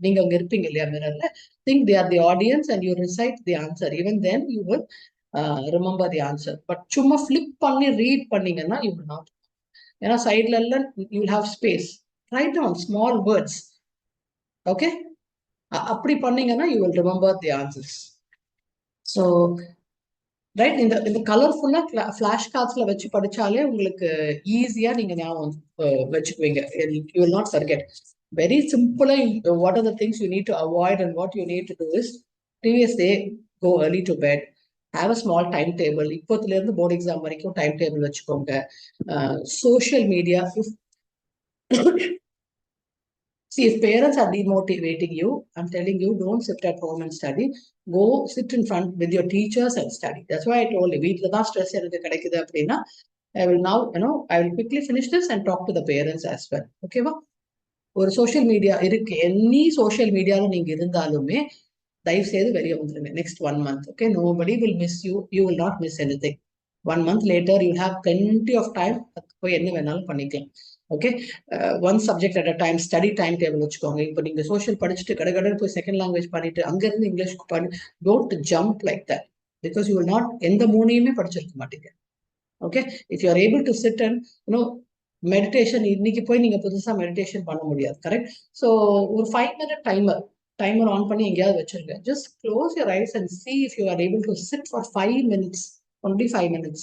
நீங்க அங்க இருப்பீங்க இல்லையா மிரர்ல, think they are the audience and you recite the answer. Even then you will remember the answer. But சும்மா flip பண்ணி read பண்ணீங்கன்னா you will not. ஏன்னா சைட்ல எல்லாம் you will have space. Write down small words. Okay, அப்படி பண்ணீங்கன்னா you will remember the answers. So right, இந்த கலர்ஃபுல்லா ஃபிளாஷ் கார்ட்ஸ்ல வச்சு படிச்சாலே உங்களுக்கு ஈஸியா நீங்க ஞாபகம் வச்சுக்குவீங்க. You will not forget. Very சிம்பிளா, what are the things you need to avoid and what you need to do is previous day go early to bed, have a small time table. இப்போத்துல இருந்து board exam வரைக்கும் time table வச்சுக்கோங்க. Social media, see, if parents are demotivating you, I'm telling you, don't sit at home and study. Go sit in front with your teachers and study. That's why I told you, வீட்ல தான் stress எனக்கு கிடைக்குது அப்படின்னா, I will now, I will quickly finish this and talk to the parents as well. ஓகேவா? ஒரு social media இருக்கு, any social மீடியால நீங்க இருந்தாலுமே தயவு செய்து வெளியே வந்துருங்க next 1 month. Okay, nobody will miss you. You will not miss anything. 1 month later, you have plenty of time. போய் என்ன வேணாலும் பண்ணிக்கலாம். Okay, one subject at a time, study time table வச்சுக்கோங்க. இப்போ நீங்க சோஷியல் படிச்சுட்டு கடகடன்னு போய் செகண்ட் லாங்குவேஜ் பண்ணிட்டு அங்கிருந்து இங்கிலீஷ் பண்ணி, don't jump like that, because you will not, எந்த மூணையுமே படிச்சிருக்க மாட்டீங்க. Okay, if you are able to sit and meditation, இன்னைக்கு போய் நீங்க புதுசா மெடிடேஷன் பண்ண முடியாது, கரெக்ட்? ஸோ ஒரு 5-minute டைமர் ஆன் பண்ணி எங்கேயாவது வச்சிருங்க. Just close your eyes and see if you are able to sit for 5 minutes, only 5 minutes,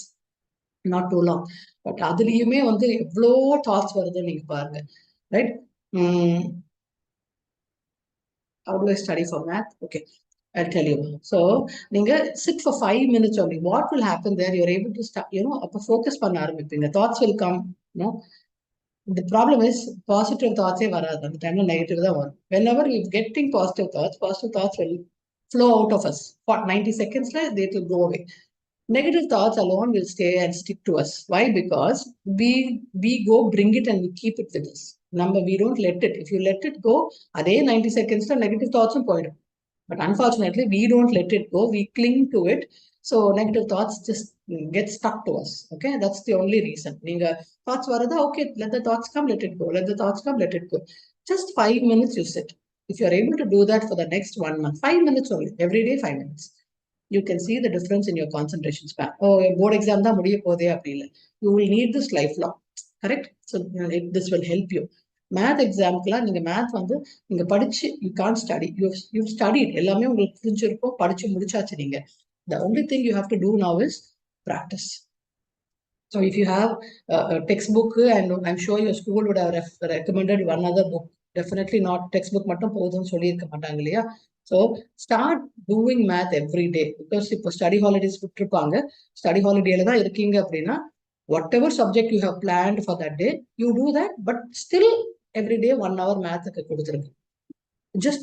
not too long. But அதுலயுமே வந்து எவ்வளோ தாட்ஸ் வருதுன்னு நீங்க பாருங்க, right? How do I study for math? Okay, I'll tell you. So, நீங்க sit for 5 minutes only. What will happen there? You're able to start, அப்ப focus பண்ண ஆரம்பிப்பீங்க. Thoughts will come, The problem is positive thoughts வராது அந்த டைம்ல, negative தான் வரும். Whenever you getting positive thoughts will flow out of us. For 90 seconds, they will go away. Negative thoughts alone will stay and stick to us. Why? Because we go bring it and we keep it with us. Number, we don't let it. If you let it go, அதே 90 seconds negative thoughts போயிடும். But unfortunately, we don't let it go. We cling to it. So negative thoughts just get stuck to us. Okay, that's the only reason. Ninga thoughts varada, okay, let the thoughts come, let it go. Let the thoughts come, let it go. Just 5 minutes you sit. If you are able to do that for the next 1 month, 5 minutes only, every day 5 minutes, you can see the difference in your concentration span. Oh, board exam da mudiya pode apdi. You will need this lifelong. Correct? So this will help you. Math எக்ஸாம்க்குலாம் நீங்க math வந்து நீங்க படிச்சு, you can't study, you studied, எல்லாமே உங்களுக்கு புரிஞ்சிருக்கும், படிச்சு முடிச்சாச்சு நீங்க. The only thing you have to do now is practice. So if you have a textbook, and I'm sure your school would have recommended one other book, definitely not textbook மட்டும் போதும்னு சொல்லியிருக்க மாட்டாங்க இல்லையா? So start doing math every day, because இப்போ study holidays விட்டுருப்பாங்க. Study ஹாலிடேல தான் இருக்கீங்க அப்படின்னா, whatever subject you have planned for that day, you do that, but still every day 1 hour mathக்கு கொடுத்துருங்க. just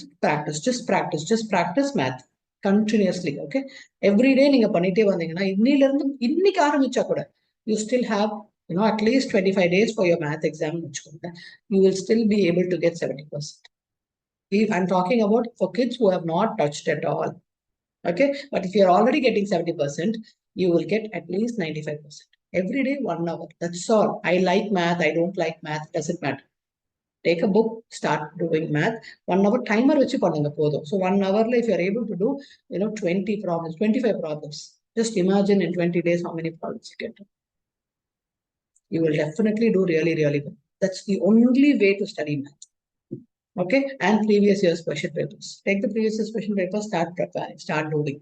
practice math continuously. Okay, every day நீங்க பண்ணிட்டே வந்தீங்கன்னா, இன்னில இருந்து இன்னைக்கு ஆரம்பிச்சா கூட you still have at least 25 days for your math exam. You will still be able to get 70%. I'm talking about for kids who have not touched at all. Okay, but if you're already getting 70%, you will get at least 95%. Every day 1 hour, that's all. I like math, I don't like math, doesn't matter. Take a book, start doing math. 1 hour timer வச்சு பண்ணுங்க போதும். So 1 hourல if you're able to do 20 problems, 25 problems, just imagine in 20 days how many problems you get. You will definitely do really, really well. That's the only way to study math. Okay, and previous year's question papers. Take the previous year's question papers, start preparing, start doing.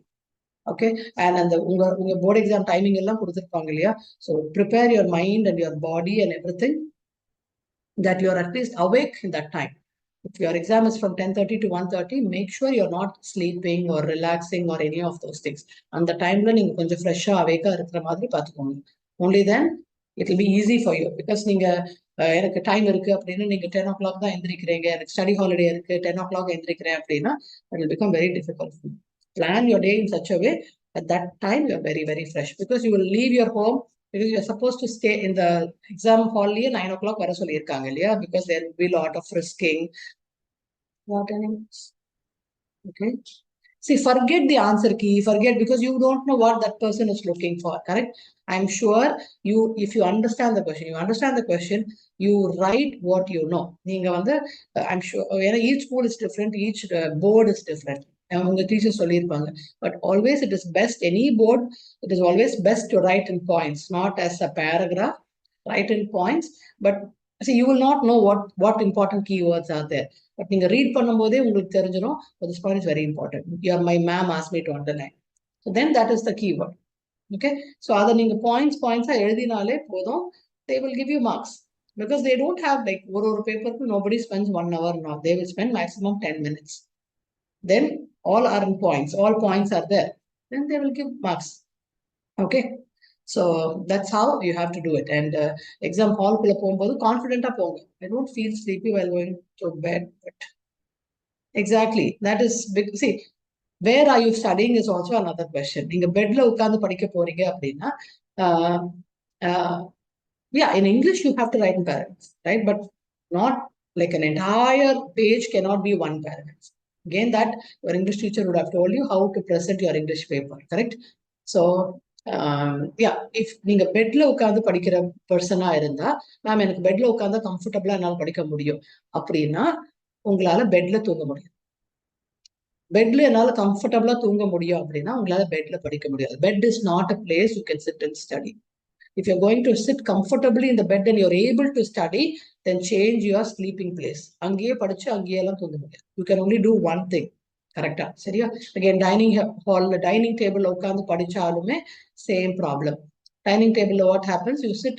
Okay, and அந்த உங்க board exam timing எல்லாம் கொடுத்திருப்பாங்க இல்லையா? So prepare your mind and your body and everything, that you are at least awake in that time. If your exam is from 10:30 to 1:30, make sure you're not sleeping or relaxing or any of those things. And the time நீங்க கொஞ்சம் ஃப்ரெஷ்ஷா அவேக்கா இருக்கிற மாதிரி பார்த்துக்கோங்க. Only then it will be easy for you, because நீங்க எனக்கு time இருக்கு அப்படின்னு நீங்க 10 o'clock தான் எந்திரிக்கிறீங்க, எனக்கு ஸ்டடி ஹாலிடே இருக்கு 10 o'clock எந்திரிக்கிறேன் அப்படின்னா, it will become very difficult. Plan your day in such a way at that time you are very, very fresh, because you will leave your home, because you are supposed to stay in the exam hall 9 o'clock வர சொல்லியிருக்காங்க இல்லையா? Because there will be a lot of frisking. What animals? Okay, See, forget the answer key, forget, because you don't know what that person is looking for, correct? I'm sure if you understand the question, you write what you know. I'm sure, each school is different, each board is different. The teachers but always it is best, any board, it is always best to write in points, not as a paragraph, write in points. But see, you will not know what important keywords are there. But நீங்க read பண்ணும்போதே உங்களுக்கு தெரிஞ்சிடும், this point is very important. My ma'am asked me to underline. So then that is the keyword. Okay. So அதை நீங்க points எழுதினாலே போதும், they will give you marks. Because they don't have like ஒரு paper nobody spends 1 hour now. They will spend maximum 10 minutes. Then all are in points. All points are there. Then they will give marks. Okay. So that's how you have to do it. And exam hall குள்ள போகும்போது confident போங்க. I don't feel sleepy while going to bed. But exactly, that is big. See, where are you studying is also another question. நீங்க பெட்ல உட்கார்ந்து படிக்க போறீங்க அப்படின்னா, yeah, in English you have to write in paragraphs, right? But not like an entire page cannot be one paragraph. Again, that your English teacher would have told you how to present your English paper, correct? So, yeah, if நீங்க பெட்ல உட்கார்ந்து படிக்கிற பர்சனா இருந்தா, ma'am எனக்கு பெட்ல உட்கார்ந்தா கம்ஃபர்டபுளா என்னால படிக்க முடியும் அப்படின்னா, உங்களால பெட்ல தூங்க முடியும். பெட்ல என்னால கம்ஃபர்டபுளா தூங்க முடியும் அப்படின்னா உங்களால பெட்ல படிக்க முடியாது. Bed is not a place you can sit and study. If you're going to sit comfortably in the bed and you're able to study, then change your sleeping place. அங்கேயே படிச்சு அங்கேயே எல்லாம் தூங்க முடியாது. You can only do one thing. கரெக்டா? சரியா? Again, dining hall, dining table உட்கார்ந்து படிச்சாலுமே same problem. Dining table, what happens? You sit,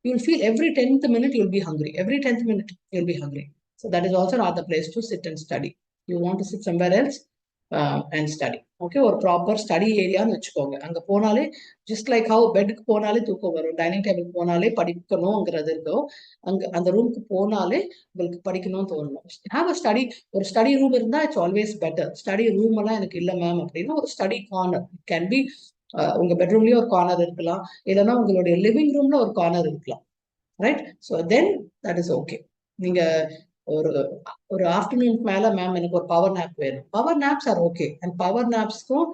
you'll feel every 10th minute you'll be hungry. Every 10th minute you'll be hungry. So that is also not the place to sit and study. You want to sit somewhere else and study. Okay, ஒரு proper study ஏரியான்னு வச்சுக்கோங்க. அங்க போனாலே just like how பெட்டுக்கு போனாலே தூக்கம் வரும், dining table போனாலே படிக்கணுங்கிறது இருக்கும், அங்க அந்த ரூமுக்கு போனாலே உங்களுக்கு படிக்கணும்னு தோணணும். ஹேவ் அ ஸ்டடி, ஒரு ஸ்டடி ரூம் இருந்தா it's always better. Study room எல்லாம் எனக்கு இல்லை மேம் அப்படின்னா ஒரு study corner it can be. உங்க பெட்ரூம்லயே ஒரு கார்னர் இருக்கலாம், இல்லைன்னா உங்களுடைய லிவிங் ரூம்ல ஒரு கார்னர் இருக்கலாம், right? So then that is okay. நீங்க ஒரு ஆஃப்டர்நூனுக்கு மேல மேம் எனக்கு ஒரு பவர் நேப் வேணும். Power naps are okay. And power நேப்ஸ்க்கும்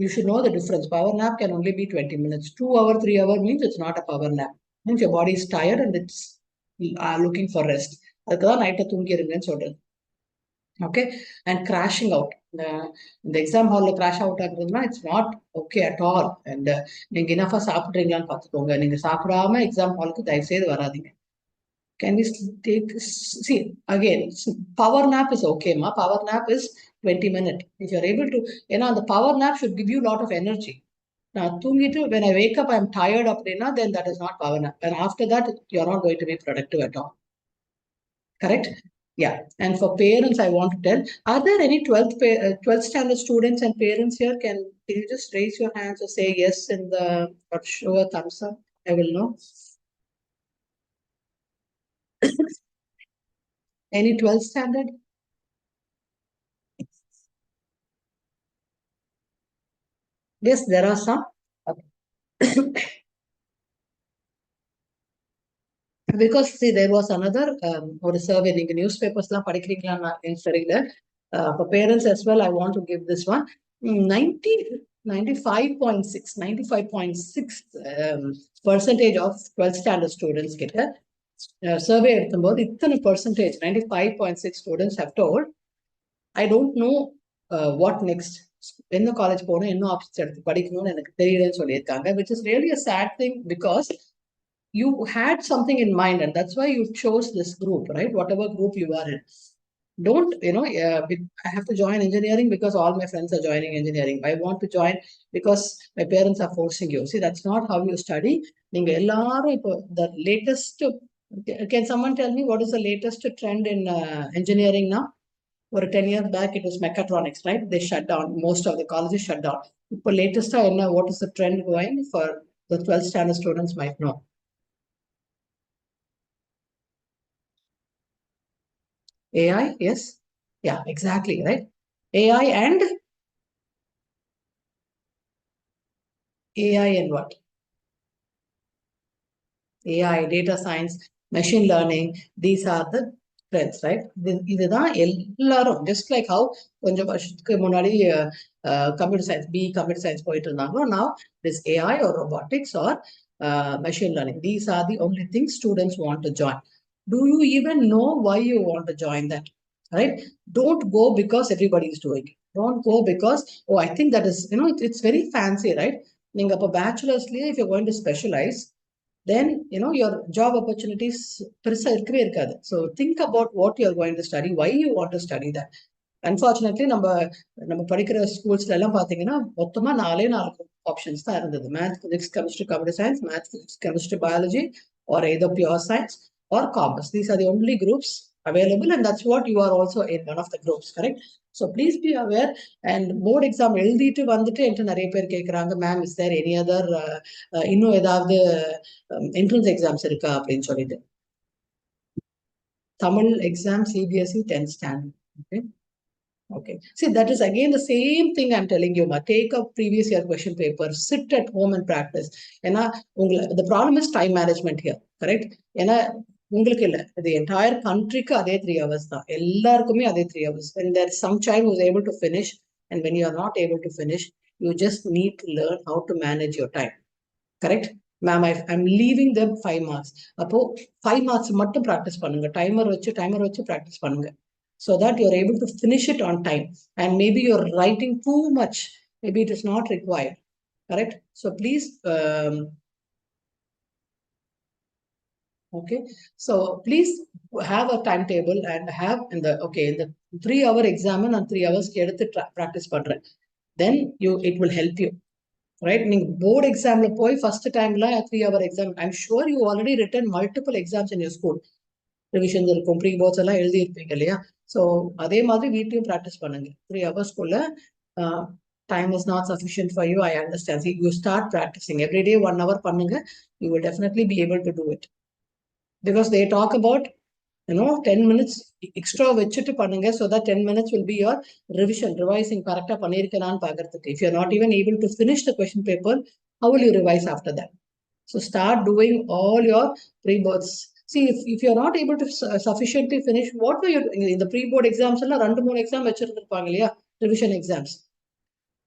you should know the difference. Power nap can only be 20 minutes. 2 hour, 3 hour means it's not a power nap. Means your body is tired and it's looking for rest. அதுக்கு தான் நைட்டை தூங்கிடுங்கன்னு சொல்றது. Okay. And crashing out, இந்த exam ஹாலில் crash out ஆகுறதுனா it's not okay at all. And நீங்க இனஃபா சாப்பிட்றீங்களான்னு பார்த்துக்கோங்க. நீங்க சாப்பிடாம எக்ஸாம் ஹாலுக்கு தயவுசெய்து வராதிங்க. Can we take, see, again, power nap is okay, ma. Power nap is 20 minutes. If you're able to, the power nap should give you a lot of energy. Now, when I wake up, I'm tired of dinner, then that is not power nap. And after that, you're not going to be productive at all. Correct? Yeah. And for parents, I want to tell, are there any 12th standard students and parents here? Can you just raise your hands or say yes or show a thumbs up? I will know. Any 12th standard? Yes, there are some. Because see, there was another or survey, நீங்க newspapers எல்லாம் படிக்கிறீங்களா எனக்கு தெரியல. For parents as well, I want to give this one. 95.6 percentage of 12th standard students கிட்ட survey எடுக்கும்போது இத்தனை percentage 95.6 students have told, I don't know what next. என்ன college போகணும், என்ன ஆப்ஷன்ஸ் எடுத்து படிக்கணும்னு எனக்கு தெரியலன்னு சொல்லியிருக்காங்க. Which is really a sad thing because you had something in mind and that's why you chose this group, right? Whatever group you are in. Don't, I have to join engineering because all my friends are joining engineering. I want to join because my parents are forcing you. See, that's not how you study. நீங்க எல்லாரும் இப்போ the latest, can someone tell me what is the latest trend in engineering now? For 10 years back, it was mechatronics, right? They shut down. Most of the colleges shut down. For latest, what is the trend going for the 12th standard students might know. AI, yes. Yeah, exactly, right? AI and what? AI, data science, machine learning. These are the friends, right? இதுதான் எல்லாரும் just like how கொஞ்சம் வருஷத்துக்கு முன்னாடி computer science, B computer science போயிட்டு இருந்தாங்களோ, now this AI or robotics or machine learning. These are the only things students want to join. Do you even know why you want to join that? Right? Don't go because everybody is doing it. Don't go because, oh, I think that is, it's very fancy, right? நீங்க அப்போ பேச்சுலர்ஸ்லயே if you're going to specialize, then your job opportunities பெருசா இருக்கவே இருக்காது. So think about what you're going to study, why you want to study that. Unfortunately நம்ம படிக்கிற ஸ்கூல்ஸ்ல எல்லாம் பாத்தீங்கன்னா மொத்தமா 4 ஆப்ஷன்ஸ் தான் இருந்தது. Maths, physics, chemistry, computer science, maths, physics, chemistry, biology, or either pure science or commerce. These are the only groups available, and that's what you are also in one of the groups, correct? So please be aware. And board exam எழுதிட்டு வந்துட்டு என்கிட்ட நிறைய பேர் கேட்குறாங்க, ma'am is there any other இன்னும் ஏதாவது entrance exams இருக்கா அப்படின்னு சொல்லிட்டு. Tamil exam CBSE 10th standard. Okay. Okay. See, that is again the same thing I'm telling you, ma. Take a previous year question paper, sit at home and practice. The problem is time management here, correct? உங்களுக்கு இல்ல, the entire countryக்கு அதே 3 hours தான், எல்லாருக்குமே அதே 3 hours. When there's some child who's able to finish and when you are not able to finish, you just need to learn how to manage your time, correct? Ma'am I'm leaving them 5 marks. அப்போ 5 marks மட்டும் practice பண்ணுங்க, timer வச்சு practice பண்ணுங்க, so that you're able to finish it on time. And maybe you're writing too much, maybe it is not required, correct? So please, okay, so please have a timetable and have in the 3-hour exam and 3 hours எடுத்து practice பண்றேன், then it will help you, right? Board exam first time 3-hour exam, I'm sure you already written multiple exams in your school. Revisions இருக்கும், pre ports எல்லாம் எழுதி இருப்பீங்க இல்லையா? So அதே மாதிரி வீட்டையும் ப்ராக்டிஸ் பண்ணுங்க. 3 hours time is not sufficient for you, I understand. You start practising every day 1 hour பண்ணுங்க, you will definitely be able to do it. Because they talk about 10 minutes extra வச்சுட்டு பண்ணுங்க, ஸோ தட் 10 minutes will be your revision, revising கரெக்டாக பண்ணியிருக்கலான்னு பார்க்கறதுக்கு. If you are not even able to finish the question paper, how will you revise after that? So start doing all your pre-boards. See, if you're not able to sufficiently finish, what were you doing in the pre-board exams? 2-3 exam வச்சிருந்திருப்பாங்க இல்லையா, revision exams.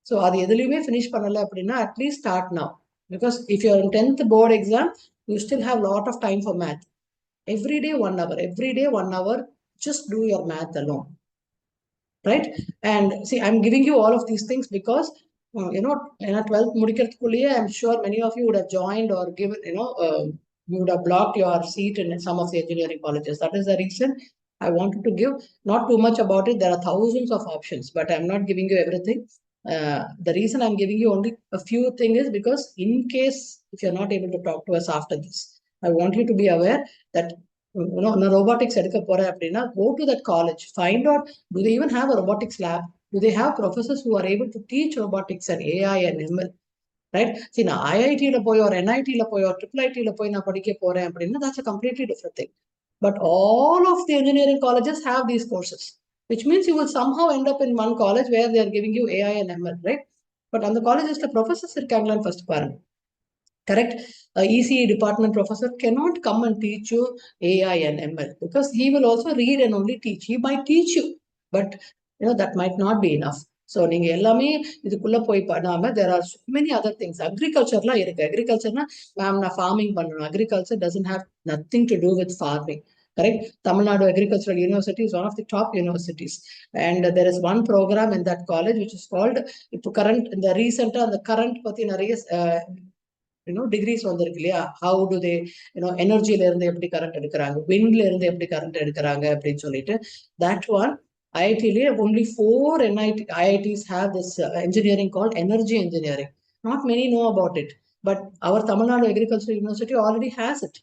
So அது எதுலையுமே finish பண்ணல அப்படின்னா at least start now. Because if you're in 10th board exam, you still have a lot of time for math. Every day 1 hour, just do your math alone. Right? And see, I'm giving you all of these things because in a 12th முடிக்கிறதுக்குள்ளேயே I'm sure many of you would have joined or given, you would have blocked your seat in some of the engineering colleges. That is the reason I wanted to give not too much about it. There are thousands of options, but I'm not giving you everything. The reason I'm giving you only a few things is because in case if you're not able to talk to us after this, I want you to be aware that robotics எடுக்க போறேன் அப்படின்னா, go to that college, find out, do they even have a robotics lab? Do they have professors who are able to teach robotics and AI and ML? Right? See, நான் IIT-ல போய் or NIT-ல போய் or IIIT-ல போய் நான் படிக்க போறேன் அப்படின்னா, that's a completely different thing. But all of the engineering colleges have these courses, which means you will somehow end up in one college where they are giving you AI and ML, right? But on the colleges, the professors இருக்காங்களான்னு first பாருங்க. Correct? ECE department professor cannot come and teach you AI and ML because he will also read and only teach. He might teach you, but that might not be enough. So நீங்க எல்லாமே இதுக்குள்ள போய் பண்ணாம, there are so many other things. அக்ரிகல்ச்சர்லாம் இருக்கு. அக்ரிகல்ச்சர்னா ma'am நான் farming பண்ணணும். Agriculture doesn't have nothing to do with farming. Correct? Tamil Nadu Agricultural University is one of the top universities, and there is one program in that college which is called in the recent and the current பத்தி நிறைய decrease வந்திருக்கு இல்லையா? How to தே எனர்ஜில இருந்து எப்படி current எடுக்கிறாங்க, விண்ட்ல இருந்து எப்படி current எடுக்கிறாங்க அப்படின்னு சொல்லிட்டு, that one IIT-லயே only 4 IITs have this engineering called energy engineering. Not many know about it, but our Tamil Nadu Agricultural University already has it.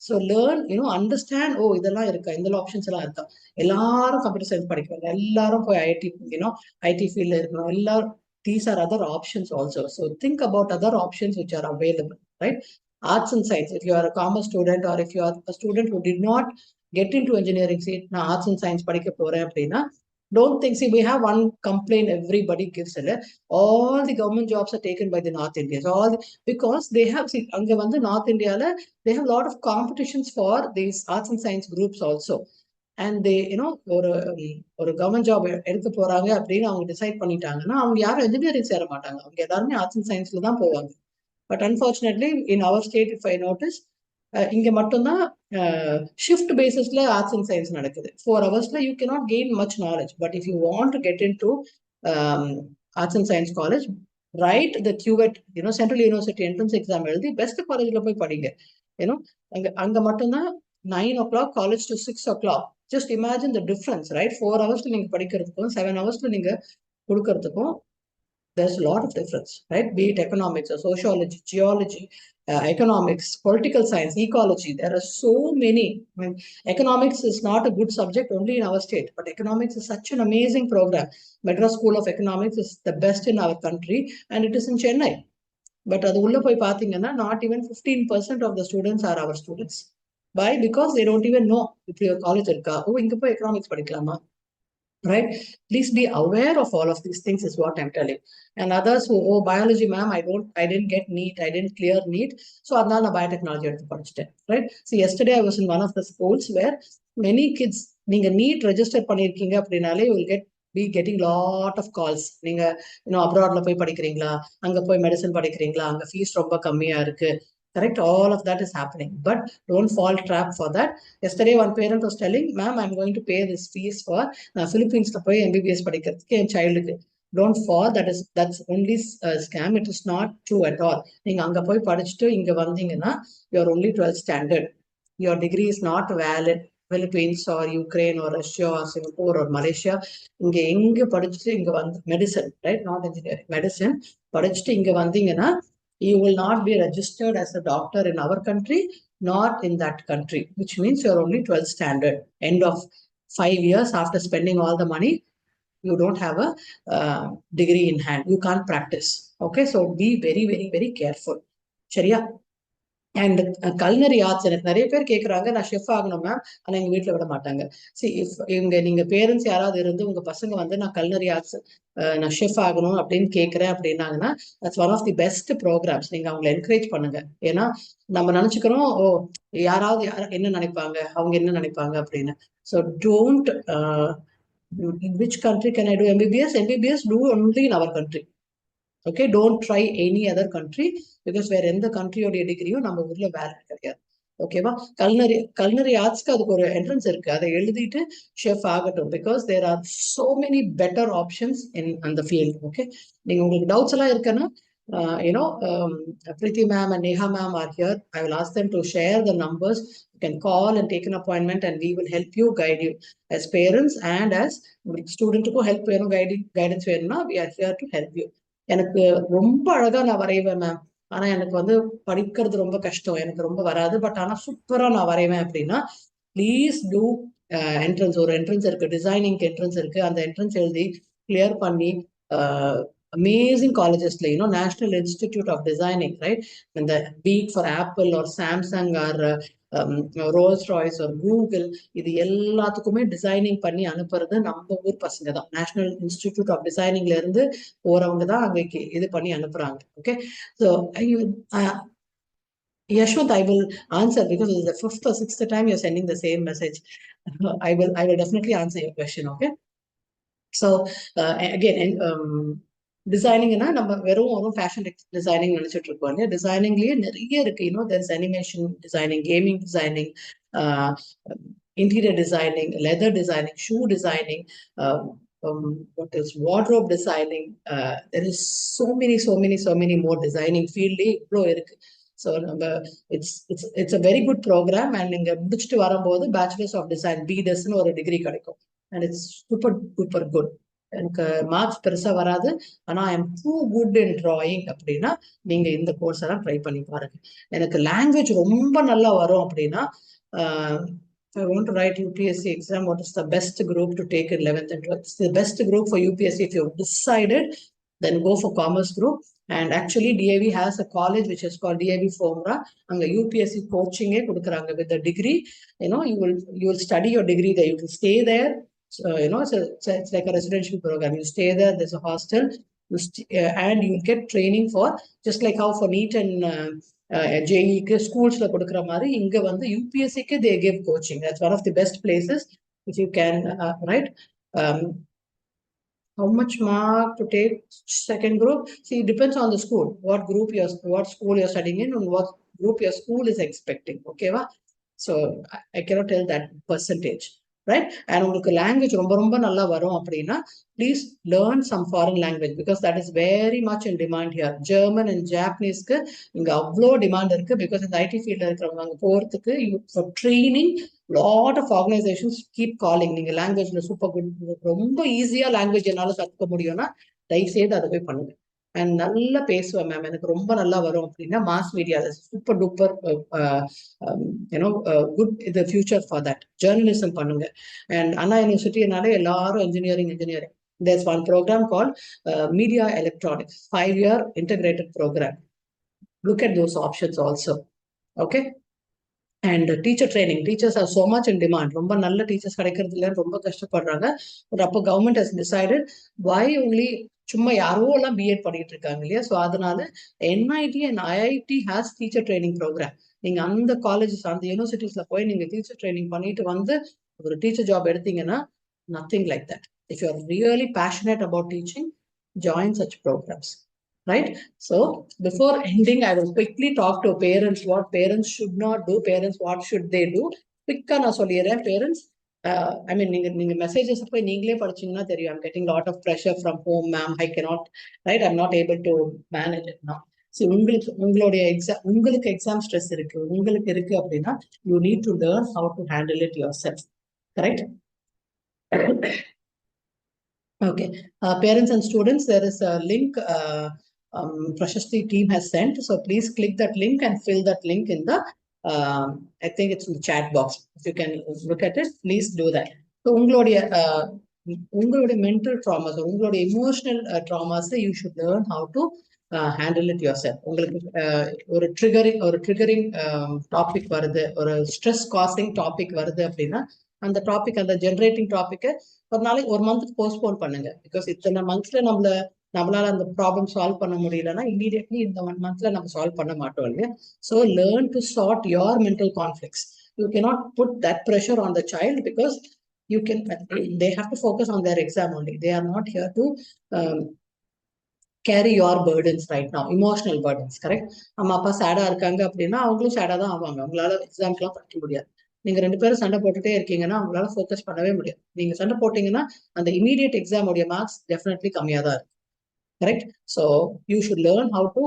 So learn, understand, இதெல்லாம் இருக்கா, இந்த ஆப்ஷன்ஸ் எல்லாம் இருக்கா. எல்லாரும் கம்ப்யூட்டர் சயின்ஸ் படிக்கிறாங்க, எல்லாரும் போய் ஐடி ஐடி ஃபீல்ட்ல இருக்கணும், எல்லாரும். These are other options also. So think about other options which are available, right? Arts and science, if you are a commerce student or if you are a student who did not get into engineering, see, நான் arts and science படிக்க போறேன் அப்படின்னா, don't think, see, we have one complaint everybody gives, all the government jobs are taken by the North Indians, because they have, see, அங்க வந்து North India, they have a lot of competitions for these arts and science groups also. and they ஒரு government job எடுக்க போறாங்க அப்படின்னு அவங்க decide பண்ணிட்டாங்கன்னா அவங்க யாரும் இன்ஜினியரிங் சேர மாட்டாங்க, அவங்க எல்லாருமே ஆர்ட்ஸ் அண்ட் சயின்ஸ்ல தான் போவாங்க. But unfortunately in our state if I notice, இங்க மட்டும்தான் ஷிஃப்ட் பேசிஸ்ல ஆர்ட்ஸ் அண்ட் சயின்ஸ் நடக்குது. 4 ஹவர்ஸ்ல you cannot gain much knowledge. But if you want to get in to arts and science college, write the CUET central university entrance exam எழுதி best காலேஜ்ல போய் படிங்க. அங்க அங்க மட்டும்தான் 9 o'clock college to 6 o'clock. Just imagine the difference, right? 4 ஹவர்ஸ்ல நீங்க படிக்கிறதுக்கும் 7 ஹவர்ஸ்ல நீங்க கொடுக்கறதுக்கும் there's a lot of difference, right? Be it economics or sociology, geology, economics, political science, ecology. There are so many. I mean, economics is not a good subject only in our state, but economics is such an amazing program. Madras School of Economics is the best in our country, and it is in Chennai. But அது உள்ள போய் பாத்தீங்கன்னா not even 15% of the students are our students. Why? Because they don't even know இப்படி ஒரு college இருக்கா, ஓ இங்க போய் economics படிக்கலாமா, right? Please be aware of all of these things is what I'm telling. And others who, oh biology ma'am, I didn't get NEET, I didn't clear NEET, so அதனால நான் biotechnology எடுத்து படிச்சிட்டேன், right? So yesterday I was in one of the schools where many kids, நீங்க NEET register பண்ணிருக்கீங்க அப்படினாலே you will be getting lot of calls. நீங்க அப்ராட்ல போய் படிக்கிறீங்களா, அங்க போய் மெடிசன் படிக்கிறீங்களா, அங்க ஃபீஸ் ரொம்ப கம்மியா இருக்கு, correct? All of that is happening, but don't fall trap for that. Yesterday one parent was telling, ma'am, I'm going to pay this fees for Philippines போய் MBBS படிக்கிறதுக்கு என் சைல்டுக்கு. Don't fall, that's only a scam. It is not true at all. நீங்க அங்க போய் படிச்சுட்டு இங்க வந்தீங்கன்னா you're only 12th standard. Your degree is not valid. Philippines or Ukraine or Russia or Singapore or Malaysia, இங்க எங்க படிச்சுட்டு இங்க வந்து medicine, right? Not engineering, medicine படிச்சுட்டு இங்க வந்தீங்கன்னா you will not be registered as a doctor in our country, not in that country, which means you're only 12th standard. End of 5 years after spending all the money, you don't have a degree in hand. You can't practice. Okay, so be very, very, very careful. சரியா? And culinary arts, எனக்கு நிறைய பேர் கேட்குறாங்க, நான் chef ஆகணும் ma'am, ஆனால் எங்கள் வீட்டில் விட மாட்டாங்க. சி இஃப் நீங்கள் பேரண்ட்ஸ் யாராவது இருந்து உங்கள் பசங்க வந்து நான் கல்னரி ஆர்ட்ஸ், நான் ஷெஃப் ஆகணும் அப்படின்னு கேட்குறேன் அப்படின்னாங்கன்னா, that's one of the best programs. நீங்கள் அவங்களை என்கரேஜ் பண்ணுங்க. ஏன்னா நம்ம நினச்சிக்கிறோம், ஓ யாராவது என்ன நினைப்பாங்க, அவங்க என்ன நினைப்பாங்க அப்படின்னு. So don't, in which country can I do MBBS? MBBS do only in our country. Okay, don't try any other country, because வேற எந்த கண்ட்ரியோடைய டிகிரியும் நம்ம ஊர்ல வேலிட் கிடையாது. ஓகேவா? கல்னரி ஆர்ட்ஸ்க்கு அதுக்கு ஒரு என்ட்ரன்ஸ் இருக்கு, அதை எழுதிட்டு ஷெஃப் ஆகட்டும், because there are so many better options in அந்த ஃபீல்ட். ஓகே, நீங்க உங்களுக்கு டவுட்ஸ் எல்லாம் இருக்குன்னா, Preeti ma'am and Neha ma'am are here. I will ask them to share the numbers. You can call and take an appointment, and we will help you, guide you as parents and as student to help guidance வேணும்னா we are here to help you. எனக்கு ரொம்ப அழகா நான் வரைவேன் ma'am, ஆனா எனக்கு வந்து படிக்கிறது ரொம்ப கஷ்டம், எனக்கு ரொம்ப வராது, பட் ஆனா சூப்பரா நான் வரைவேன் அப்படின்னா ப்ளீஸ் டூ என்ட்ரன்ஸ். ஒரு என்ட்ரன்ஸ் இருக்கு, டிசைனிங்க்கு என்ட்ரன்ஸ் இருக்கு. அந்த என்ட்ரன்ஸ் எழுதி கிளியர் பண்ணி amazing colleges, National Institute of Designing, right? And the be it for Apple or Samsung or Rolls Royce or Google, இது எல்லாத்துக்குமே டிசைனிங் பண்ணி அனுப்புறது நம்ம ஊர் பசங்க தான். நேஷனல் இன்ஸ்டிடியூட் ஆஃப் டிசைனிங்ல இருந்து போறவங்க தான் அங்க இது பண்ணி அனுப்புறாங்க. Okay, so Yashwant, I will answer because this is the 5th or 6th time you're sending the same message. I will definitely answer your question. Okay, so again, டிசைனிங்னா நம்ம வெறும் fashion designing நினைச்சிட்டு இருக்கோம் இல்லையா? டிசைனிங்லயே நிறைய இருக்கு. there's animation designing, gaming designing, interior designing, leather designing, shoe designing, what is wardrobe designing. There is so many more designing field இவ்வளோ இருக்கு. So நம்ம it's a very good program. அண்ட் நீங்க முடிச்சுட்டு வரும்போது பேச்சுலர்ஸ் ஆஃப் டிசைன் பிடெஸ்ன்னு ஒரு degree கிடைக்கும். And it's super good. எனக்கு மார்க்ஸ் பெருசா வராது, ஆனா I am too good in drawing அப்படின்னா நீங்க இந்த கோர்ஸ் எல்லாம் ட்ரை பண்ணி பாருங்க. எனக்கு லாங்குவேஜ் ரொம்ப நல்லா வரும் அப்படின்னா, I want to write UPSC exam, what is the best group to take in 11th and 12th? The best group for UPSC, if you've decided, then go for commerce group. And actually DAV has a college which is called DAV Formra. அங்க UPSC coaching கொடுக்குறாங்க with the degree. You will study your degree there. You can stay there. So, it's like a residential program. You stay there, there's a hostel, and you get training for, just like how for NEET and JEE schools la கொடுக்குற மாதிரி இங்க வந்து UPSC they give coaching. That's one of the best places. if you can, right? How much mark to take second group? See, it depends on the school. What school you're studying in, and what group your school is expecting. Okay, va? So I cannot tell that percentage, right? And உங்களுக்கு language ரொம்ப ரொம்ப நல்லா வரும் அப்படின்னா, please learn some foreign language because that is very much in demand here. German and Japaneseக்கு இங்க அவ்வளோ demand இருக்கு because இந்த IT field இருக்கிறவங்க அங்க போறதுக்கு for training lot of organizations keep calling. நீங்க லாங்குவேஜ்ல சூப்பர் குட், ரொம்ப ஈஸியா லாங்குவேஜ் என்னால கத்துக்க முடியும்னா தயவு செய்து அதை போய் பண்ணுங்க. அண்ட் நல்லா பேசுவேன் மேம், எனக்கு ரொம்ப நல்லா வரும் அப்படின்னா mass media super duper you know good இது ஃபியூச்சர் ஃபார் தட். ஜேர்னலிசம் பண்ணுங்க. அண்ட் அண்ணா யூனிவர்சிட்டினாலே எல்லாரும் engineering. There's one program called Media Electronics, 5-year integrated program. Look at those options also. Okay. And teacher training. Teachers are so much in demand. ரொம்ப நல்ல teachers கிடைக்கிறது இல்லைன்னு ரொம்ப கஷ்டப்படுறாங்க. But அப்போ government has decided why only சும்மா யாரோ எல்லாம் பிஎட் பண்ணிட்டு இருக்காங்க இல்லையா? ஸோ அதனால NIT and IIT has teacher training program. நீங்க அந்த காலேஜஸ் அந்த யூனிவர்சிட்டிஸ்ல போய் நீங்க டீச்சர் ட்ரைனிங் பண்ணிட்டு வந்து ஒரு டீச்சர் ஜாப் எடுத்தீங்கன்னா nothing like that. If you are really passionate about teaching, join such programs. Right? So before ending, I will quickly talk to parents what parents should not do, parents what should they do. Quick நான் சொல்லிடுறேன். Parents, I mean, நீங்க messages போய் நீங்களே படிச்சீங்கன்னா தெரியும். I'm getting lot of pressure from home, ma'am. I cannot, right? I'm not able to manage it now. See, உங்களுக்கு exam stress இருக்கு, உங்களுக்கு இருக்கு அப்படின்னா you need to learn how to handle it yourself. Correct? Okay, parents and students, there is a link Prashasti team has sent. So please click that link and fill that link in the, I think it's in the chat box. If you can look at it, please do that. So உங்களுடைய mental traumas, உங்களுடைய emotional traumas, you should learn how to handle it yourself. உங்களுக்கு ஒரு triggering topic வருது, ஒரு stress causing topic வருது அப்படின்னா அந்த topic, அந்த ஜென்ரேட்டிங் டாபிக்கை ஒரு நாளைக்கு ஒரு மந்த்துக்கு போஸ்ட்போன் பண்ணுங்க. பிகாஸ் இத்தனை மந்த்ஸ்ல நம்மளால அந்த ப்ராப்ளம் சால்வ் பண்ண முடியலன்னா இமீடியட்லி இந்த 1 monthல நம்ம சால்வ் பண்ண மாட்டோம் இல்லையா? So learn to sort your mental conflicts. You cannot put that pressure on the child because you can, they have to focus on their exam only. They are not here to carry your burdens right now, emotional burdens. Correct? அம்மா அப்பா சேடா இருக்காங்க அப்படின்னா அவங்களும் சேடா தான் ஆவாங்க. அவங்களால எக்ஸாம்க்குலாம் படிக்க முடியாது. நீங்க 2 பேரும் சண்டை போட்டுட்டே இருக்கீங்கன்னா அவங்களால ஃபோக்கஸ் பண்ணவே முடியாது. நீங்க சண்டை போட்டீங்கன்னா அந்த இமீடியட் எக்ஸாம் உடைய மார்க்ஸ் டெஃபினெட்லி கம்மியா தான் இருக்கும். Correct? So you should learn how to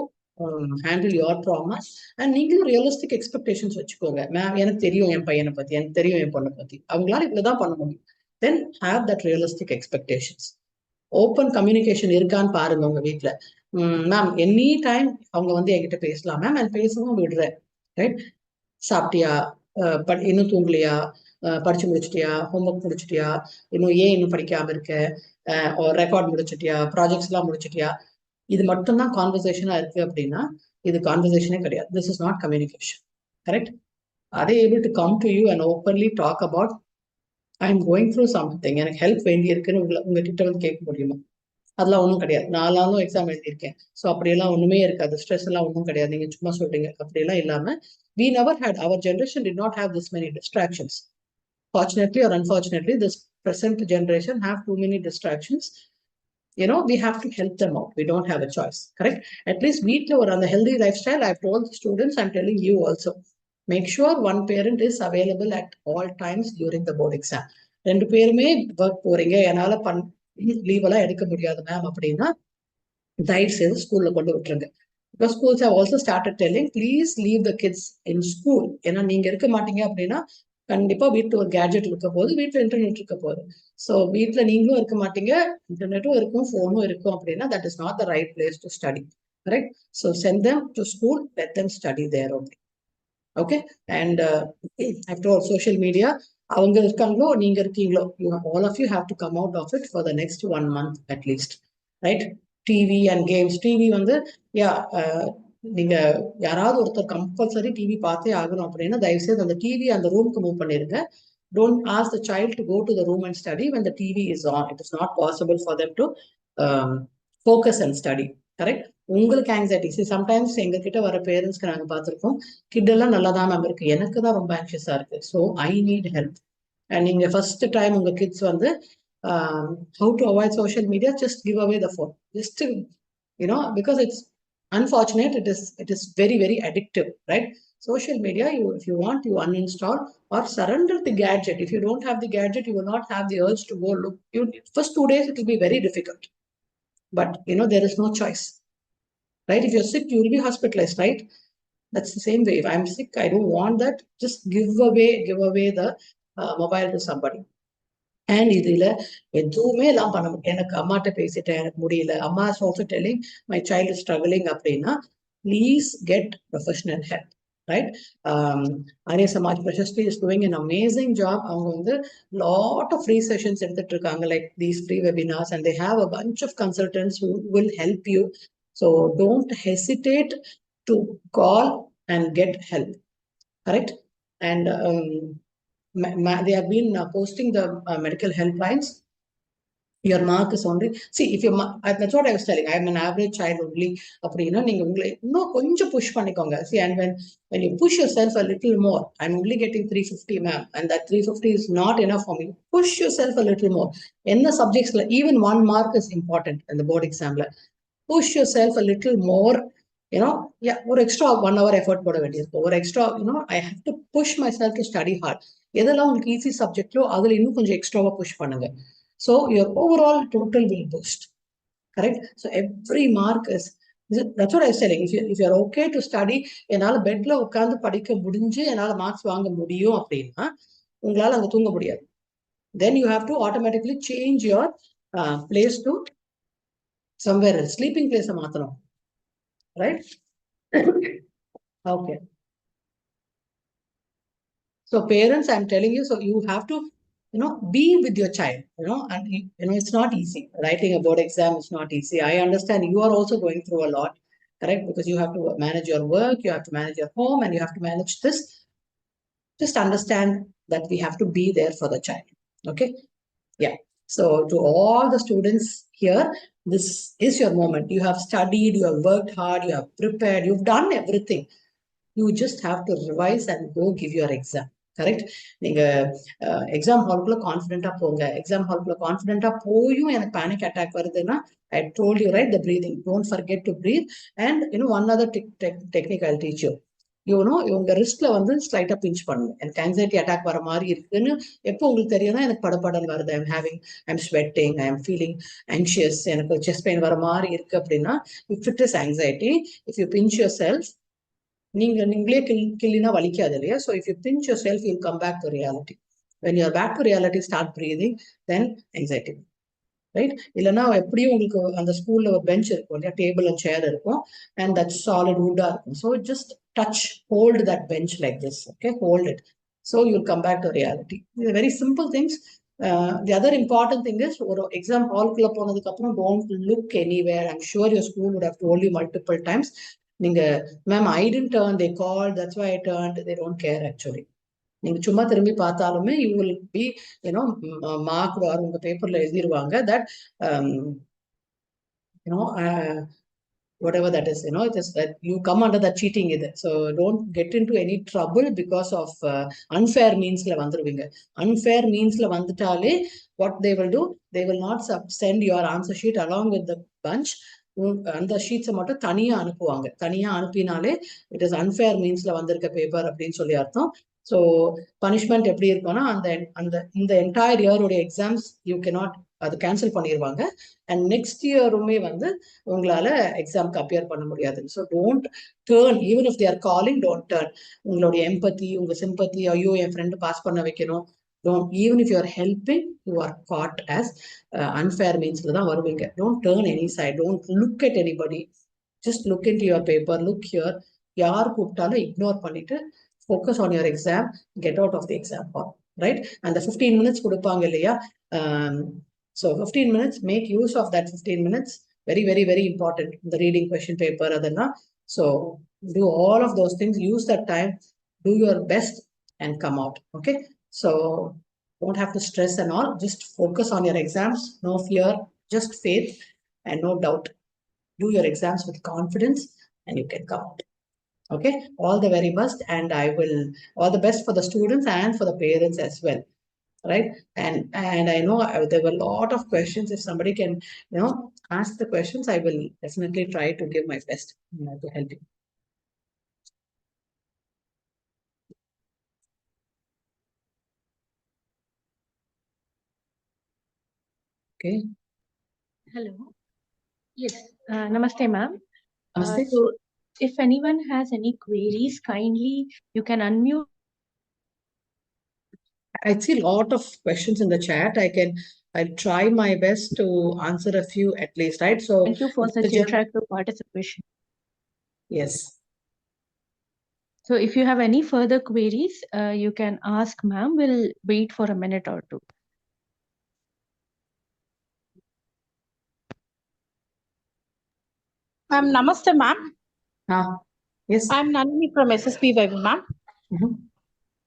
handle your dramas. And நீங்களும் ரியலிஸ்டிக் எக்ஸ்பெக்டேஷன்ஸ் வச்சுக்கோங்க. மேம், எனக்கு தெரியும் என் பையனை பத்தி, எனக்கு தெரியும் என் பொண்ணை பத்தி, அவங்களால இவ்வளவுதான் பண்ண முடியும். Then have that realistic expectations. Open communication இருக்கான்னு பாருங்க உங்க வீட்டுல. மேம், எனி டைம் அவங்க வந்து என்கிட்ட பேசலாம் மேம், நான் பேசவும் விடுறேன். ரைட்? சாப்பிட்டியா, இன்னும் தூங்கலையா, படிச்சு முடிச்சிட்டியா, ஹோம்ஒர்க் முடிச்சிட்டியா, இன்னும் படிக்காம இருக்க, ரெக்கார்ட் முடிச்சிட்டியா, ப்ராஜெக்ட்ஸ் எல்லாம் முடிச்சிட்டியா, இது மட்டும்தான் கான்வர்சேஷனா இருக்கு அப்படின்னா இது கான்வர்சேஷனே கிடையாது. This is not communication. Correct? Are they able to come to you and openly talk about I am going through something, எனக்கு ஹெல்ப் வேண்டி இருக்குன்னு உங்ககிட்ட வந்து கேட்க முடியுமா? அதெல்லாம் ஒன்றும் கிடையாது. நானும் எக்ஸாம் எழுதியிருக்கேன், ஸோ அப்படியெல்லாம் ஒண்ணுமே இருக்காது. ஸ்ட்ரெஸ் எல்லாம் ஒன்றும் கிடையாது, நீங்க சும்மா சொல்றீங்க அப்படியெல்லாம் இல்லாம, we never had, our generation did not have this many distractions. Fortunately or unfortunately, this present generation have too many distractions. We have to help them out. We don't have a choice. Correct? At least வீட்ல ஒரு அந்த healthy lifestyle, I've told the students, I'm telling you also. Make sure one parent is available at all times during the board exam. 2 பேருமே work போறீங்க, என்னால leave எல்லாம் எடுக்க முடியாது ma'am அப்படின்னா தயவு செய்து ஸ்கூல்ல கொண்டு விட்டுருங்க. Because schools have also started telling, please leave the kids in school. ஏன்னா நீங்க இருக்க மாட்டீங்க அப்படின்னா கண்டிப்பா வீட்டுல ஒரு கேஜெட் இருக்க போது, வீட்டுல இன்டர்நெட் இருக்க போது. ஸோ வீட்டுல நீங்களும் இருக்க மாட்டீங்க, இன்டர்நெட்டும் இருக்கும், போனும் இருக்கும் அப்படின்னா that is not the right place to study. Correct? So send them to school, let them study there only. Okay? And after all, social media, அவங்க இருக்காங்களோ நீங்க இருக்கீங்களோ, all of you have to come out of it for the next 1 month at least. Right? TV and games. TV வந்து நீங்க யாராவது ஒருத்தர் compulsory TV பார்த்தே ஆகணும் அப்படின்னா தயவுசெய்து அந்த டிவி அந்த ரூமுக்கு மூவ் பண்ணிருங்க. Don't ask the child to go to the room and study when the TV is on. It is not possible for them to focus and study. Correct? உங்களுக்கு anxiety, sometimes எங்க கிட்ட வர பேரண்ட்ஸ்க்கு நாங்க பார்த்திருக்கோம், கிட் எல்லாம் நல்லா தான் மேம் இருக்கு, எனக்கு தான் ரொம்ப ஆங்ஷியஸா இருக்கு, so I need help. and in the first time உங்க kids வந்து how to avoid social media, just give away the phone, just to, because it's unfortunate, it is very very addictive, right? Social media, if you want, you uninstall or surrender the gadget. If you don't have the gadget, you will not have the urge to go look. First 2 days it will be very difficult, but there is no choice, right? If you're sick, you will be hospitalized, right? That's the same way. If I'm sick, I don't want that. Just give away the mobile to somebody. And இதுல எதுவுமே எல்லாம் பண்ண முடியும். எனக்கு அம்மாட்ட பேசிட்டேன், எனக்கு முடியல, அம்மா is also telling my child is struggling அப்படின்னா, please get professional help, right? Arya Samaj Prashasti is doing an amazing job. அவங்க வந்து lot of free sessions எடுத்துட்டு இருக்காங்க, like these free webinars, and they have a bunch of consultants who will help you. So don't hesitate to call and get help, correct? And they have been posting the medical helplines. Your mark is only, see, if your that's what I was telling, I'm an average child only அப்படின்னா நீங்க உங்களை இன்னும் கொஞ்சம் push பண்ணிக்கோங்க. See, and when you push yourself a little more, I'm only getting 350, ma'am, and that 350 is not enough for me. Push yourself a little more. என்ன subjectsல even 1 mark is important in the board examல. Push yourself a little more, ஒரு extra 1 hour effort போட வேண்டியிருக்கும், ஒரு extra, I have to push myself to study hard. எதெல்லாம் உங்களுக்கு easy சப்ஜெக்ட்லோ அதுல இன்னும் கொஞ்சம் எக்ஸ்ட்ராவா புஷ் பண்ணுங்க. So your overall total will boost, correct? So every mark is, that's what I was saying. If you're okay to study, என்னால பெட்ல உட்கார்ந்து படிக்க முடிஞ்சு என்னால மார்க்ஸ் வாங்க முடியும் அப்படின்னா உங்களால அங்க தூங்க முடியாது. Then you have to automatically change your place to somewhere else. Sleeping place மாத்தணும், right? Okay. So parents, I'm telling you, so you have to, be with your child, and it's not easy. Writing a board exam is not easy. I understand you are also going through a lot, correct? Because you have to manage your work, you have to manage your home, and you have to manage this. Just understand that we have to be there for the child. Okay. Yeah. So to all the students here, this is your moment. You have studied, you have worked hard, you have prepared, you've done everything. You just have to revise and go give your exam, correct? நீங்க exam ஹால்குள்ள கான்ஃபிடென்ட்டா போங்க. Exam ஹால்குள்ள கான்ஃபிடென்ட்டா போயும் எனக்கு panic attack வருதுன்னா, I told you, right, the breathing, don't forget to breathe. And one other technique I'll teach you. உங்க ரிஸ்ட்ல வந்து ஸ்லைட்டா pinch பண்ணுங்க. எனக்கு anxiety attack வர மாதிரி இருக்குன்னு எப்போ உங்களுக்கு தெரியும்னா, எனக்கு படப்படன்னு வருது, I'm sweating, I'm feeling anxious, எனக்கு செஸ்ட் பெயின் வர மாதிரி இருக்கு அப்படின்னா, if it is anxiety, if you pinch yourself, நீங்களே கிள்ளினா வலிக்காது இல்லையா? So if you pinch yourself, you'll come back to reality. When you're back to reality, start breathing, then anxiety, right? இல்லைன்னா எப்படியும் உங்களுக்கு அந்த ஸ்கூல்ல ஒரு பெஞ்ச் இருக்கும் இல்லையா, டேபிள் அண்ட் சேர் இருக்கும், and that solid wood இருக்கும். So just touch, hold that bench like this, okay? Hold it. So you'll come back to reality. These are very simple things. The other important thing is, ஒரு exam ஹால்குள்ள போனதுக்கு அப்புறம் don't look anywhere. I'm sure your school would have told you multiple times. நீங்க, ma'am I didn't turn, they call, that's why I turned, they don't care actually. நீங்க சும்மா திரும்பி பார்த்தாலுமே you will B mark, உங்க பேப்பர்ல எழுதிருவாங்க that whatever that is, it is that you come under that cheating இது. So don't get into any trouble because of unfair meansல வந்துருவீங்க. Unfair meansல வந்துட்டாலே what they will do, they will not send your answer sheet along with the bunch. அந்த ஷீட்ஸை மட்டும் தனியா அனுப்புவாங்க. தனியா அனுப்பினாலே it is unfair மீன்ஸ்ல வந்திருக்க paper அப்படின்னு சொல்லி அர்த்தம். ஸோ பனிஷ்மெண்ட் எப்படி இருக்கும்னா, இந்த என்டையர் இயருடைய எக்ஸாம்ஸ் யூ கேனாட், அது கேன்சல் பண்ணிடுவாங்க. அண்ட் நெக்ஸ்ட் இயருமே வந்து உங்களால எக்ஸாம்க்கு அப்பியர் பண்ண முடியாது. So don't turn, even if they are calling, don't turn. உங்களுடைய எம்பத்தி, உங்க சிம்பத்தி, ஐயோ என் ஃப்ரெண்டு பாஸ் பண்ண வைக்கணும், don't, even if you are helping, you are caught as unfair means la dhaan varuvinga. Don't turn any side, don't look at anybody, just look into your paper, look here, yaar kooptala ignore pannittu focus on your exam, get out of the exam hall, right? And the 15 minutes kudupanga illaya, so 15 minutes, make use of that 15 minutes, very very very important. The reading question paper adana, so do all of those things, use that time, do your best and come out, okay? So don't have to stress and all, just focus on your exams, no fear, just faith and no doubt. Do your exams with confidence and you can come out, okay? All the very best, and I will, all the best for the students and for the parents as well. right? And I know there were a lot of questions. If somebody can, ask the questions, I will definitely try to give my best, to help you. Okay. Hello. Yes. Namaste, ma'am. Namaste. So, if anyone has any queries, kindly you can unmute. I see a lot of questions in the chat. I'll try my best to answer a few at least, right? So Thank you for such interactive participation. Yes. So, if you have any further queries, you can ask, ma'am. We'll wait for a minute or two. Namaste, ma'am. Yes. I'm Nalini from SSP Vibe, ma'am.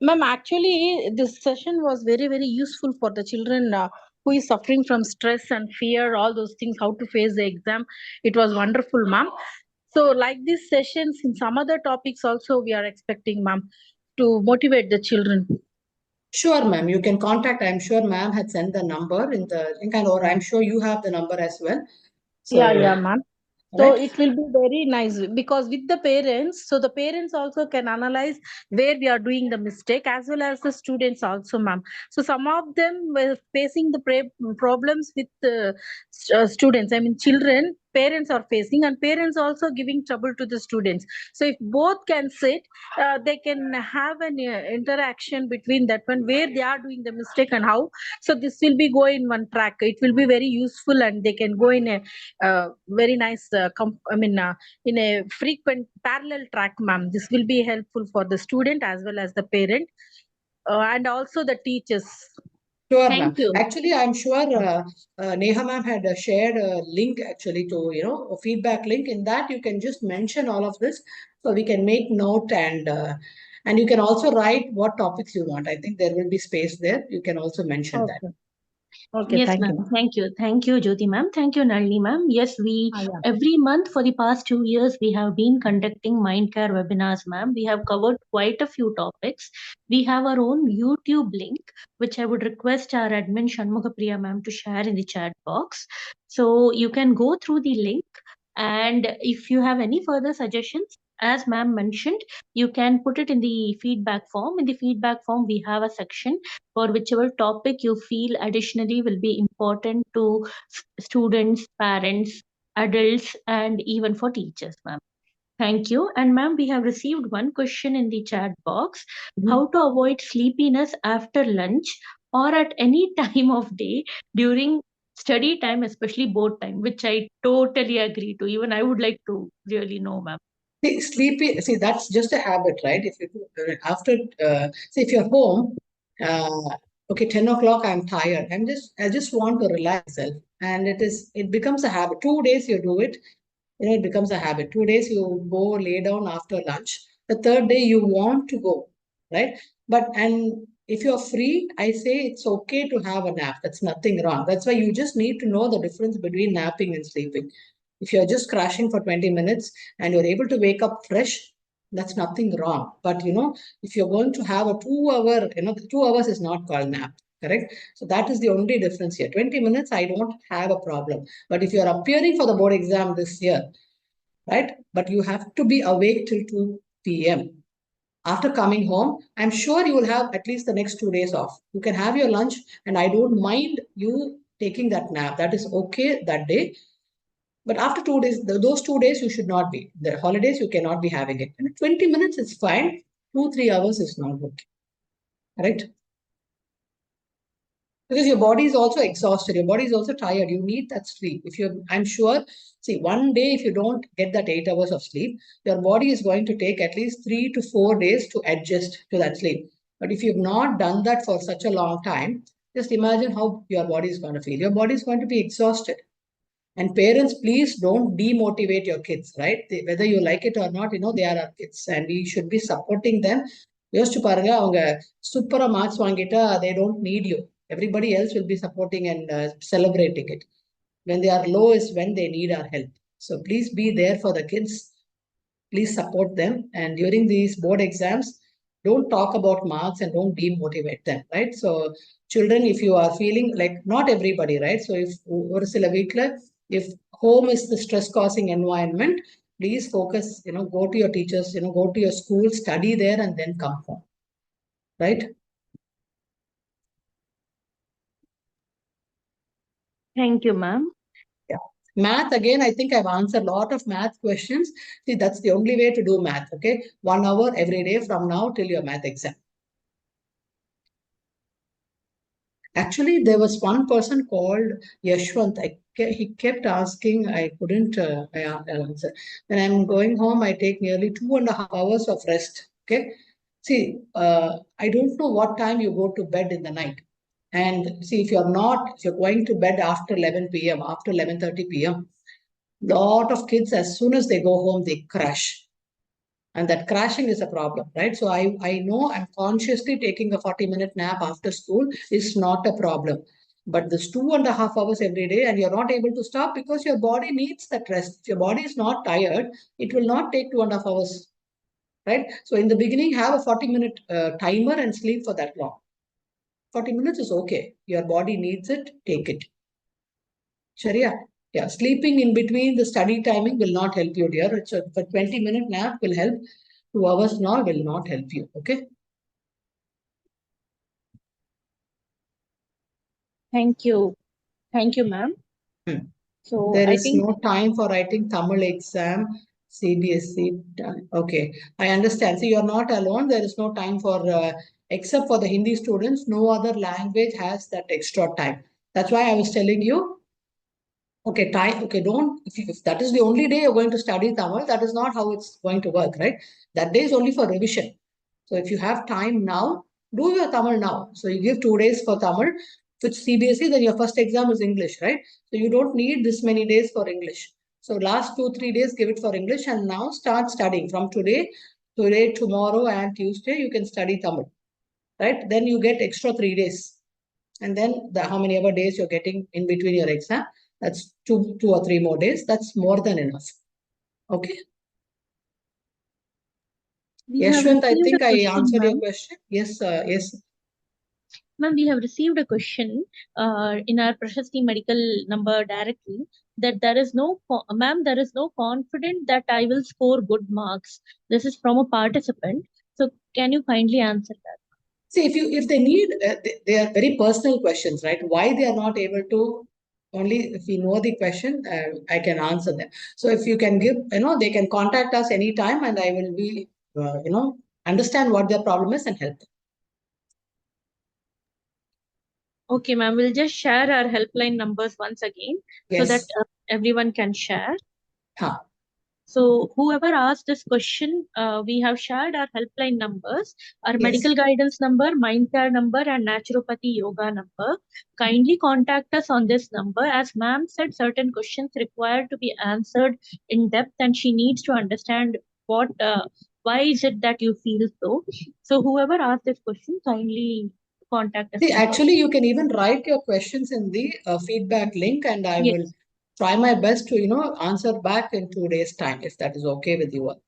Ma'am, actually, this session was very, very useful for the children who is suffering from stress and fear, all those things, how to face the exam. It was wonderful, ma'am. So, like these sessions in some other topics also, we are expecting, ma'am, to motivate the children. Sure, ma'am. You can contact. I'm sure ma'am had sent the number in the link, or I'm sure you have the number as well. So, Yeah, ma'am. So right. it will be very nice because with the parents, so the parents also can analyze where we are doing the mistake as well as the students also, ma'am. So some of them were facing the problems with students. I mean, children, parents are facing, and parents also giving trouble to the students. So if both can sit, they can have an interaction between that one where they are doing the mistake and how. So this will be go in one track. It will be very useful, and they can go in a very nice in a frequent parallel track, ma'am. This will be helpful for the student as well as the parent, and also the teachers. Sure, ma'am. Thank you. Actually, I'm sure Neha ma'am had shared a link actually to, a feedback link. In that, you can just mention all of this so we can make note, and you can also write what topics you want. I think there will be space there. You can also mention that. Okay. Okay. Yes, Thank ma'am. you, ma'am. Thank you. Thank you, Jyoti ma'am. Thank you, Nalini ma'am. Yes, we Yeah. every month for the past 2 years we have been conducting Mindcare webinars, ma'am. We have covered quite a few topics. We have our own YouTube link, which I would request our admin Shanmugapriya ma'am to share in the chat box. So you can go through the link, and if you have any further suggestions, as ma'am mentioned, you can put it in the feedback form. In the feedback form, we have a section for whichever topic you feel additionally will be important to students, parents, adults, and even for teachers, ma'am. Thank you. And ma'am, we have received one question in the chat box. How to avoid sleepiness after lunch or at any time of day during study time, especially board time, which I totally agree to. Even I would like to really know, ma'am. See, sleepy. See, that's just a habit, right? If you after, see, if you're home, okay, 10 o'clock, I'm tired. I just want to relax myself, and it becomes a habit. 2 days you do it, it becomes a habit. 2 days you go lay down after lunch. The third day you want to go, right? And if you're free, I say it's okay to have a nap. That's nothing wrong. That's why you just need to know the difference between napping and sleeping. If you're just crashing for 20 minutes and you're able to wake up fresh, that's nothing wrong. But if you're going to have a 2 hour, 2 hours is not called nap, correct? So that is the only difference here. 20 minutes, I don't have a problem. But if you're appearing for the board exam this year, right? But you have to be awake till 2 p.m. After coming home, I'm sure you will have at least the next 2 days off. You can have your lunch, and I don't mind you taking that nap. That is okay that day. But after 2 days, those 2 days you should not be. The holidays you cannot be having it. And 20 minutes is fine. 2, 3 hours is not okay. Right? Because your body is also exhausted, your body is also tired, you need that sleep. If you're I'm sure, see, one day if you don't get that 8 hours of sleep, your body is going to take at least 3 to 4 days to adjust to that sleep. But if you've not done that for such a long time, just imagine how your body is going to feel. Your body is going to be exhausted. And parents, please don't demotivate your kids, right? Whether you like it or not, they are our kids and we should be supporting them. யோசிச்சு பாருங்க, அவங்க சூப்பரா marks வாங்கிட்டா they don't need you. Everybody else will be supporting and celebrating it. When they are low is when they need our help. So please be there for the kids. Please support them. And during these board exams, don't talk about marks and don't demotivate them, right? So children, if you are feeling like, not everybody, right? So if ஒரு சில வீட்ல, if home is the stress causing environment, please focus, go to your teachers, go to your school, study there and then come home, right? Thank you, ma'am. Yeah. Math, again, I think I've answered a lot of math questions. See, that's the only way to do math, okay? 1 hour every day from now till your math exam. Actually, there was one person called Yashwant. He kept asking, I couldn't answer. When I'm going home, I take nearly 2.5 hours of rest. Okay. See, I don't know what time you go to bed in the night. And see, if you're going to bed after 11 p.m., after 11:30 p.m., lot of kids, as soon as they go home, they crash. And that crashing is a problem, right? So I know I'm consciously taking a 40-minute nap after school is not a problem. But this 2.5 hours every day, and you're not able to stop because your body needs that rest. If your body is not tired, it will not take 2.5 hours, right? So in the beginning, have a 40-minute timer and sleep for that long. 40 minutes is okay. Your body needs it, take it. Sharia. Yeah, sleeping in between the study timing will not help you, dear. It's a 20-minute nap will help. 2 hours now will not help you. Okay. Thank you. Thank you, ma'am. Hmm. So There I is think no time for writing Tamil exam, CBSE. Okay, I understand. So you're not alone. There is no time for, except for the Hindi students, no other language has that extra time. That's why I was telling you, okay, time, okay, don't, if that is the only day you're going to study Tamil, that is not how it's going to work, right? That day is only for revision. So if you have time now, do your Tamil now. So you give 2 days for Tamil. If it's CBSE, then your first exam is English, right? So you don't need this many days for English. So last 2, 3 days, give it for English and now start studying. From today, tomorrow, and Tuesday, you can study Tamil, right? Then you get extra 3 days. And then how many ever days you're getting in between your exam, that's two or three more days. That's more than enough. Okay. we have Yashwant, I received a think I question, answered your ma'am. question. Yes, yes. Ma'am, we have received a question in our Prashasti medical number directly that ma'am, there is no confident that I will score good marks. This is from a participant. So can you kindly answer that? See, if they need, they are very personal questions, right? Why they are not able to, only if we know the question, I can answer them. So if you can give, they can contact us anytime and I will be, understand what their problem is and help them. Okay, ma'am, we'll just share our helpline numbers once again so that Yes. everyone can share. Huh. So whoever asked this question, we have shared our helpline numbers, our Yes. medical guidance number, mind care number, and naturopathy yoga number. Kindly contact us on this number. As ma'am said, certain questions require to be answered in depth, and she needs to understand why is it that you feel so. So whoever asked this question, kindly contact us See, on this. actually, you can even write your questions in the feedback link, and I will Yes. try my best to, answer back in 2 days' time, if that is okay with you all.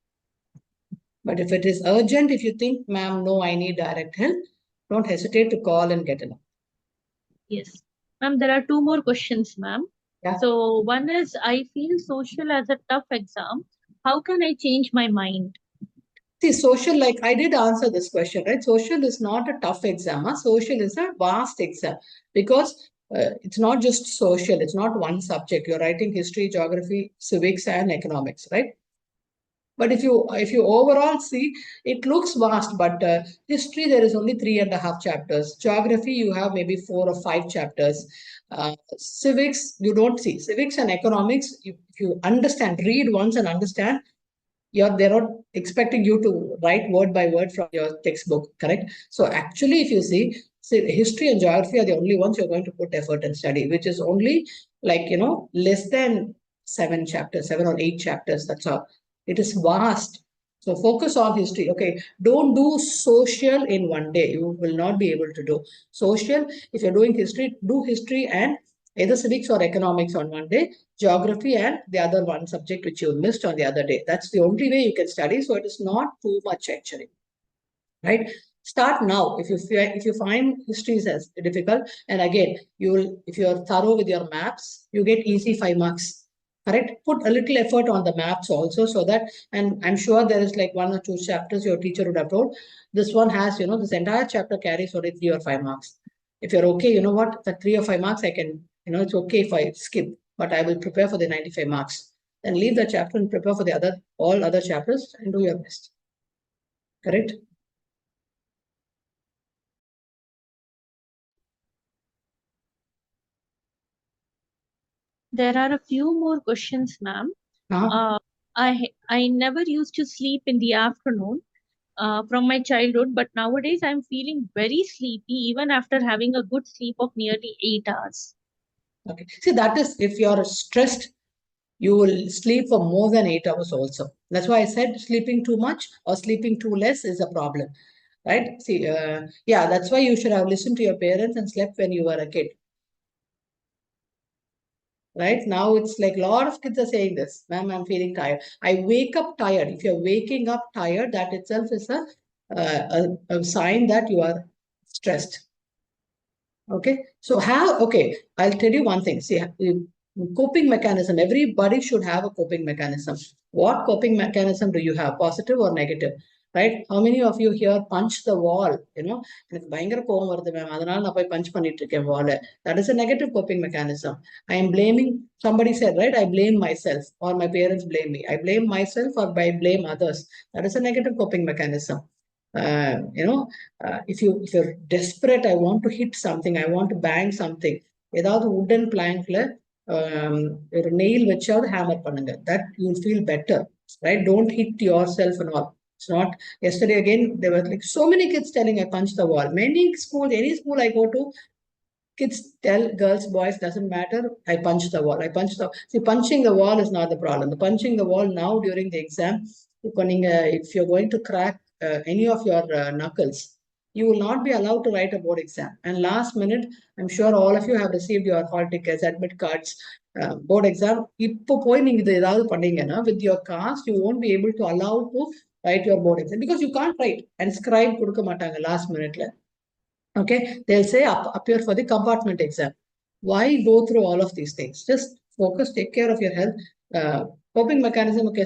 But if it is urgent, if you think, ma'am, no, I need direct help, don't hesitate to call and get it. Yes. Ma'am, there are two more questions, ma'am. Yeah. So one is I feel social as a tough exam. How can I change my mind? See, social, like I did answer this question, right? Social is not a tough exam. Social is a vast exam because it's not just social, it's not one subject. You're writing history, geography, civics, and economics, right? But if you overall see, it looks vast. But history, there is only 3.5 chapters. Geography, you have maybe 4 or 5 chapters. Civics, you don't see. Civics and economics, if you understand, read once and understand, they're not expecting you to write word by word from your textbook, correct? So actually, if you see, history and geography are the only ones you're going to put effort and study, which is only like, less than 7 chapters, 7 or 8 chapters. That's all. It is vast. So focus on history. Okay. Don't do social in one day. You will not be able to do social. If you're doing history, do history and either civics or economics on one day, geography and the other one subject which you missed on the other day. That's the only way you can study. So it is not too much actually. right? Start now. If you find histories as difficult, and again, if you are thorough with your maps, you get easy 5 marks. Correct. Put a little effort on the maps also, so that, and I'm sure there is like 1 or 2 chapters your teacher would have told. This one has, this entire chapter carries only 3 or 5 marks. If you're okay, you know what, the 3 or 5 marks I can, it's okay if I skip, but I will prepare for the 95 marks. Then leave the chapter and prepare for the all other chapters and do your best. Correct. There are a few more questions, ma'am. Uh-huh. Uh, I never used to sleep in the afternoon from my childhood, but nowadays I'm feeling very sleepy even after having a good sleep of nearly 8 hours. Okay. See, that is, if you're stressed, you will sleep for more than 8 hours also. That's why I said sleeping too much or sleeping too less is a problem, right? See, yeah, that's why you should have listened to your parents and slept when you were a kid, right? Now it's like a lot of kids are saying this, ma'am, I'm feeling tired. I wake up tired. If you're waking up tired, that itself is a sign that you are stressed. Okay, so I'll tell you one thing. See, coping mechanism, everybody should have a coping mechanism. What coping mechanism do you have, positive or negative? Right? How many of you here punch the wall? எனக்கு பயங்கர கோவம் வருது ma'am, அதனால நான் போய் punch பண்ணிட்டு இருக்கேன் wall. That is a negative coping mechanism. I am blaming, somebody said, right? I blame myself or my parents blame me. I blame myself or I blame others. That is a negative coping mechanism. Uh, you know, if you're desperate, I want to hit something, I want to bang something, ஏதாவது wooden plankல ஒரு nail வச்சாவது hammer பண்ணுங்க, that you'll feel better, right? Don't hit yourself and all. It's not. Yesterday again, there were like so many kids telling I punched the wall. Many schools, any school I go to, kids tell girls, boys, doesn't matter. I punch the wall. See, punching the wall is not the problem. The punching the wall now during the exam, if you're going to crack any of your knuckles, you will not be allowed to write a board exam. And last minute, I'm sure all of you have received your hall tickets, admit cards, board exam. இப்போ போய் நீங்க இது ஏதாவது பண்ணீங்கன்னா, with your cast, you won't be able to allow to write your board exam because you can't write and scribe கொடுக்க மாட்டாங்க last minute. Okay, they'll say appear for the compartment exam. Why go through all of these things? Just focus, take care of your health. Coping mechanism, okay,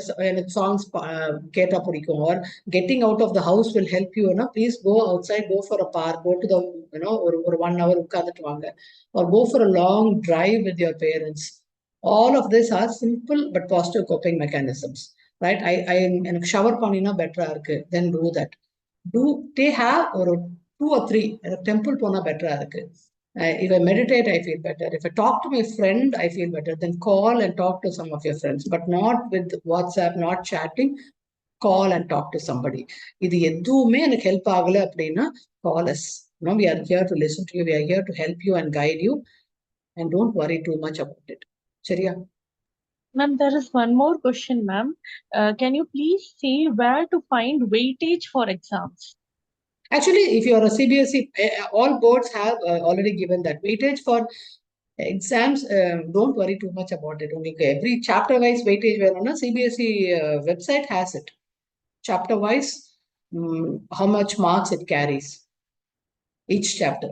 songs or getting out of the house will help you. Please go outside, go for a park, go to the, or 1 hour, or go for a long drive with your parents. All of these are simple but positive coping mechanisms, right? I shower panina better then do that. They have or 2 or 3 temple pona better இருக்கு. If I meditate, I feel better. If I talk to my friend, I feel better. Then call and talk to some of your friends, but not with WhatsApp, not chatting. Call and talk to somebody. இது எதுவுமே எனக்கு help ஆகல அப்படின்னா call us. We are here to listen to you. We are here to help you and guide you. And don't worry too much about it. சரியா? Ma'am, there is one more question, ma'am. Can you please say where to find weightage for exams? Actually, if you are a CBSE, all boards have already given that weightage for exams. Don't worry too much about it. Only every chapter wise weightage வேணும்னா CBSE website has it. Chapter wise, how much marks it carries each chapter.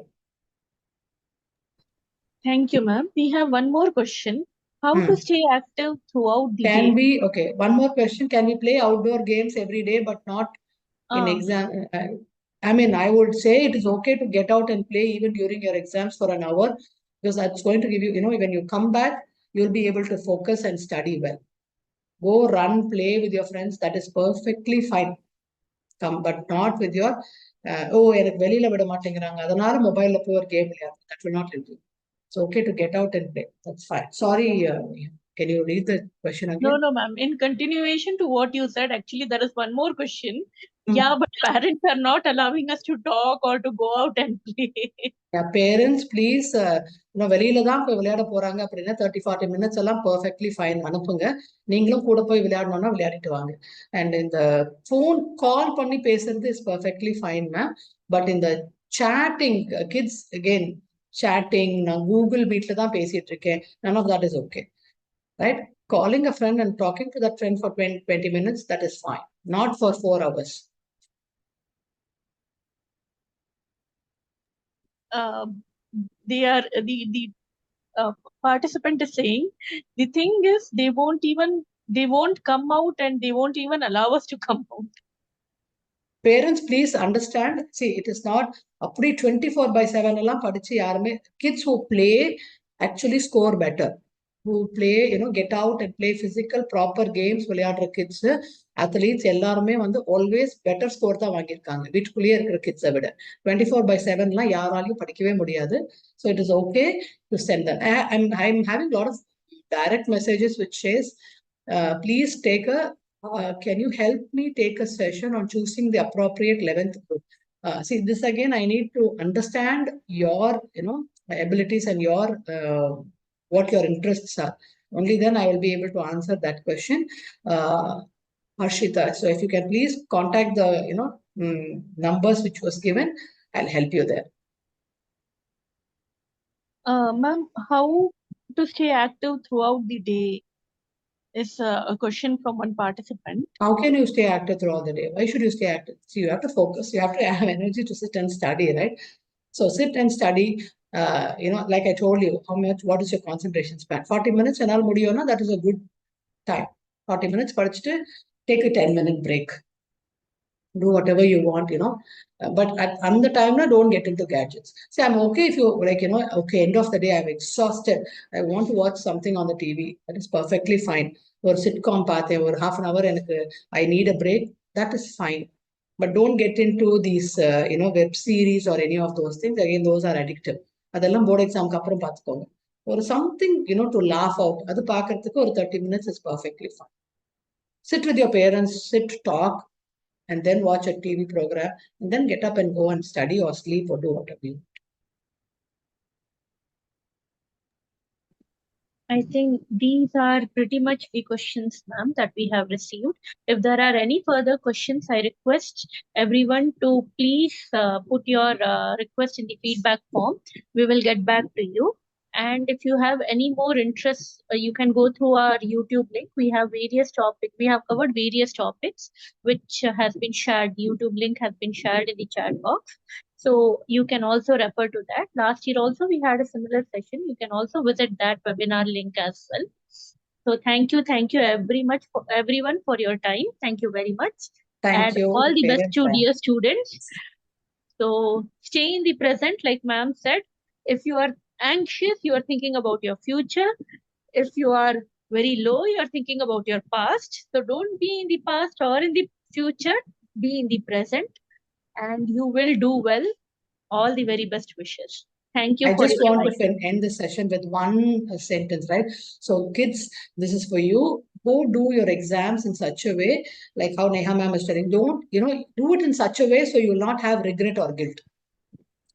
Thank you, ma'am. We have one more question. How to stay active throughout the day? Okay, one more question. Can we play outdoor games every day but not in exam? I mean, I would say it is okay to get out and play even during your exams for an hour, because that's going to give you, when you come back, you'll be able to focus and study well. Go run, play with your friends. That is perfectly fine. Come, but not with your, எனக்கு வெளியில விட மாட்டேங்கிறாங்க, அதனால மொபைல்ல போய் ஒரு game விளையாடு. That will not help you. It's okay to get out and play. That's fine. Sorry, can you read the question again? No, ma'am. In continuation to what you said, actually, there is one more question. Yeah, but parents are not allowing us to talk or to go out and play. Yeah, parents, please, வெளியில தான் போய் விளையாட போறாங்க அப்படின்னா 30-40 minutes எல்லாம் perfectly fine அனுப்புங்க. நீங்களும் கூட போய் விளையாடணும்னா விளையாடிட்டு வாங்க. And இந்த phone call பண்ணி பேசுறது is perfectly fine, ma'am. But இந்த chatting, kids again, chatting, நான் Google Meetல தான் பேசிட்டு இருக்கேன். None of that is okay, right? Calling a friend and talking to that friend for 20 minutes, that is fine. Not for 4 hours. they are the participant is saying the thing is they won't come out and they won't even allow us to come out. Parents, please understand. See, it is not அப்படி 24/7 எல்லாம் படிச்சு யாருமே kids who play actually score better. Who play, get out and play physical, proper games, விளையாடுற kids, athletes எல்லாருமே வந்து always better score தான் வாங்கியிருக்காங்க. வீட்டுக்குள்ளேயே இருக்கிற kids-அ விட 24/7லாம் யாராலையும் படிக்கவே முடியாது. So it is okay to send them. I'm having a lot of direct messages which says, please take a can you help me take a session on choosing the appropriate 11th group? See, this again, I need to understand your, abilities and your what your interests are. Only then I will be able to answer that question. Harshita, so if you can please contact the, numbers which was given, I'll help you there. Ma'am, how to stay active throughout the day is a question from one participant. How can you stay active throughout the day? Why should you stay active? See, you have to focus. You have to have energy to sit and study, right? So sit and study. Like I told you, what is your concentration span? 40 minutes, and that is a good time. 40 minutes, take a 10-minute break. Do whatever you want, but at the time, don't get into gadgets. See, I'm okay if you okay, end of the day, I'm exhausted. I want to watch something on the TV. That is perfectly fine. Or sitcom or half an hour, and I need a break. That is fine. But don't get into these, web series or any of those things. Again, those are addictive. அதெல்லாம் board exam அப்புறம் பார்த்துக்கோங்க. Or something, to laugh out. அது பார்க்கறதுக்கு ஒரு 30 minutes is perfectly fine. Sit with your parents, talk, and then watch a TV program, and then get up and go and study or sleep or do whatever you want. I think these are pretty much the questions, ma'am, that we have received. If there are any further questions, I request everyone to please put your request in the feedback form. We will get back to you. And if you have any more interests, you can go through our YouTube link. We have various topics. We have covered various topics, which has been shared. YouTube link has been shared in the chat box. So you can also refer to that. Last year also we had a similar session. You can also visit that webinar link as well. So thank you everyone for your time. Thank you very much. Thank you. All the best to Parents. dear students. So stay in the present, like ma'am said. If you are anxious, you are thinking about your future. If you are very low, you are thinking about your past. So don't be in the past or in the future. Be in the present, and you will do well. All the very best wishes. Thank you I for just your want time. to end the session with one sentence, right? So, kids, this is for you. Go do your exams in such a way, like how Neha ma'am is telling. Don't, do it in such a way so you will not have regret or guilt.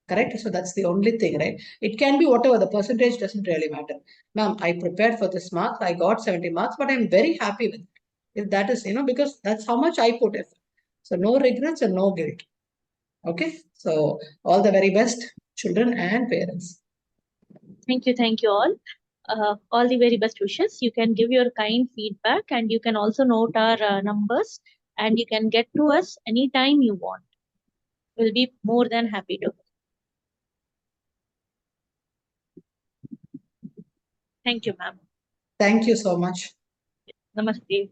Correct? So that's the only thing, right? It can be whatever, the percentage doesn't really matter. Ma'am, I prepared for this marks, I got 70 marks, but I'm very happy with it. If that is, because that's how much I put effort. So no regrets and no guilt. Okay? So all the very best, children and parents. Thank you all. All the very best wishes. You can give your kind feedback, and you can also note our numbers, and you can get to us anytime you want. We'll be more than happy to. Thank you, ma'am. Thank you so much. Namaste.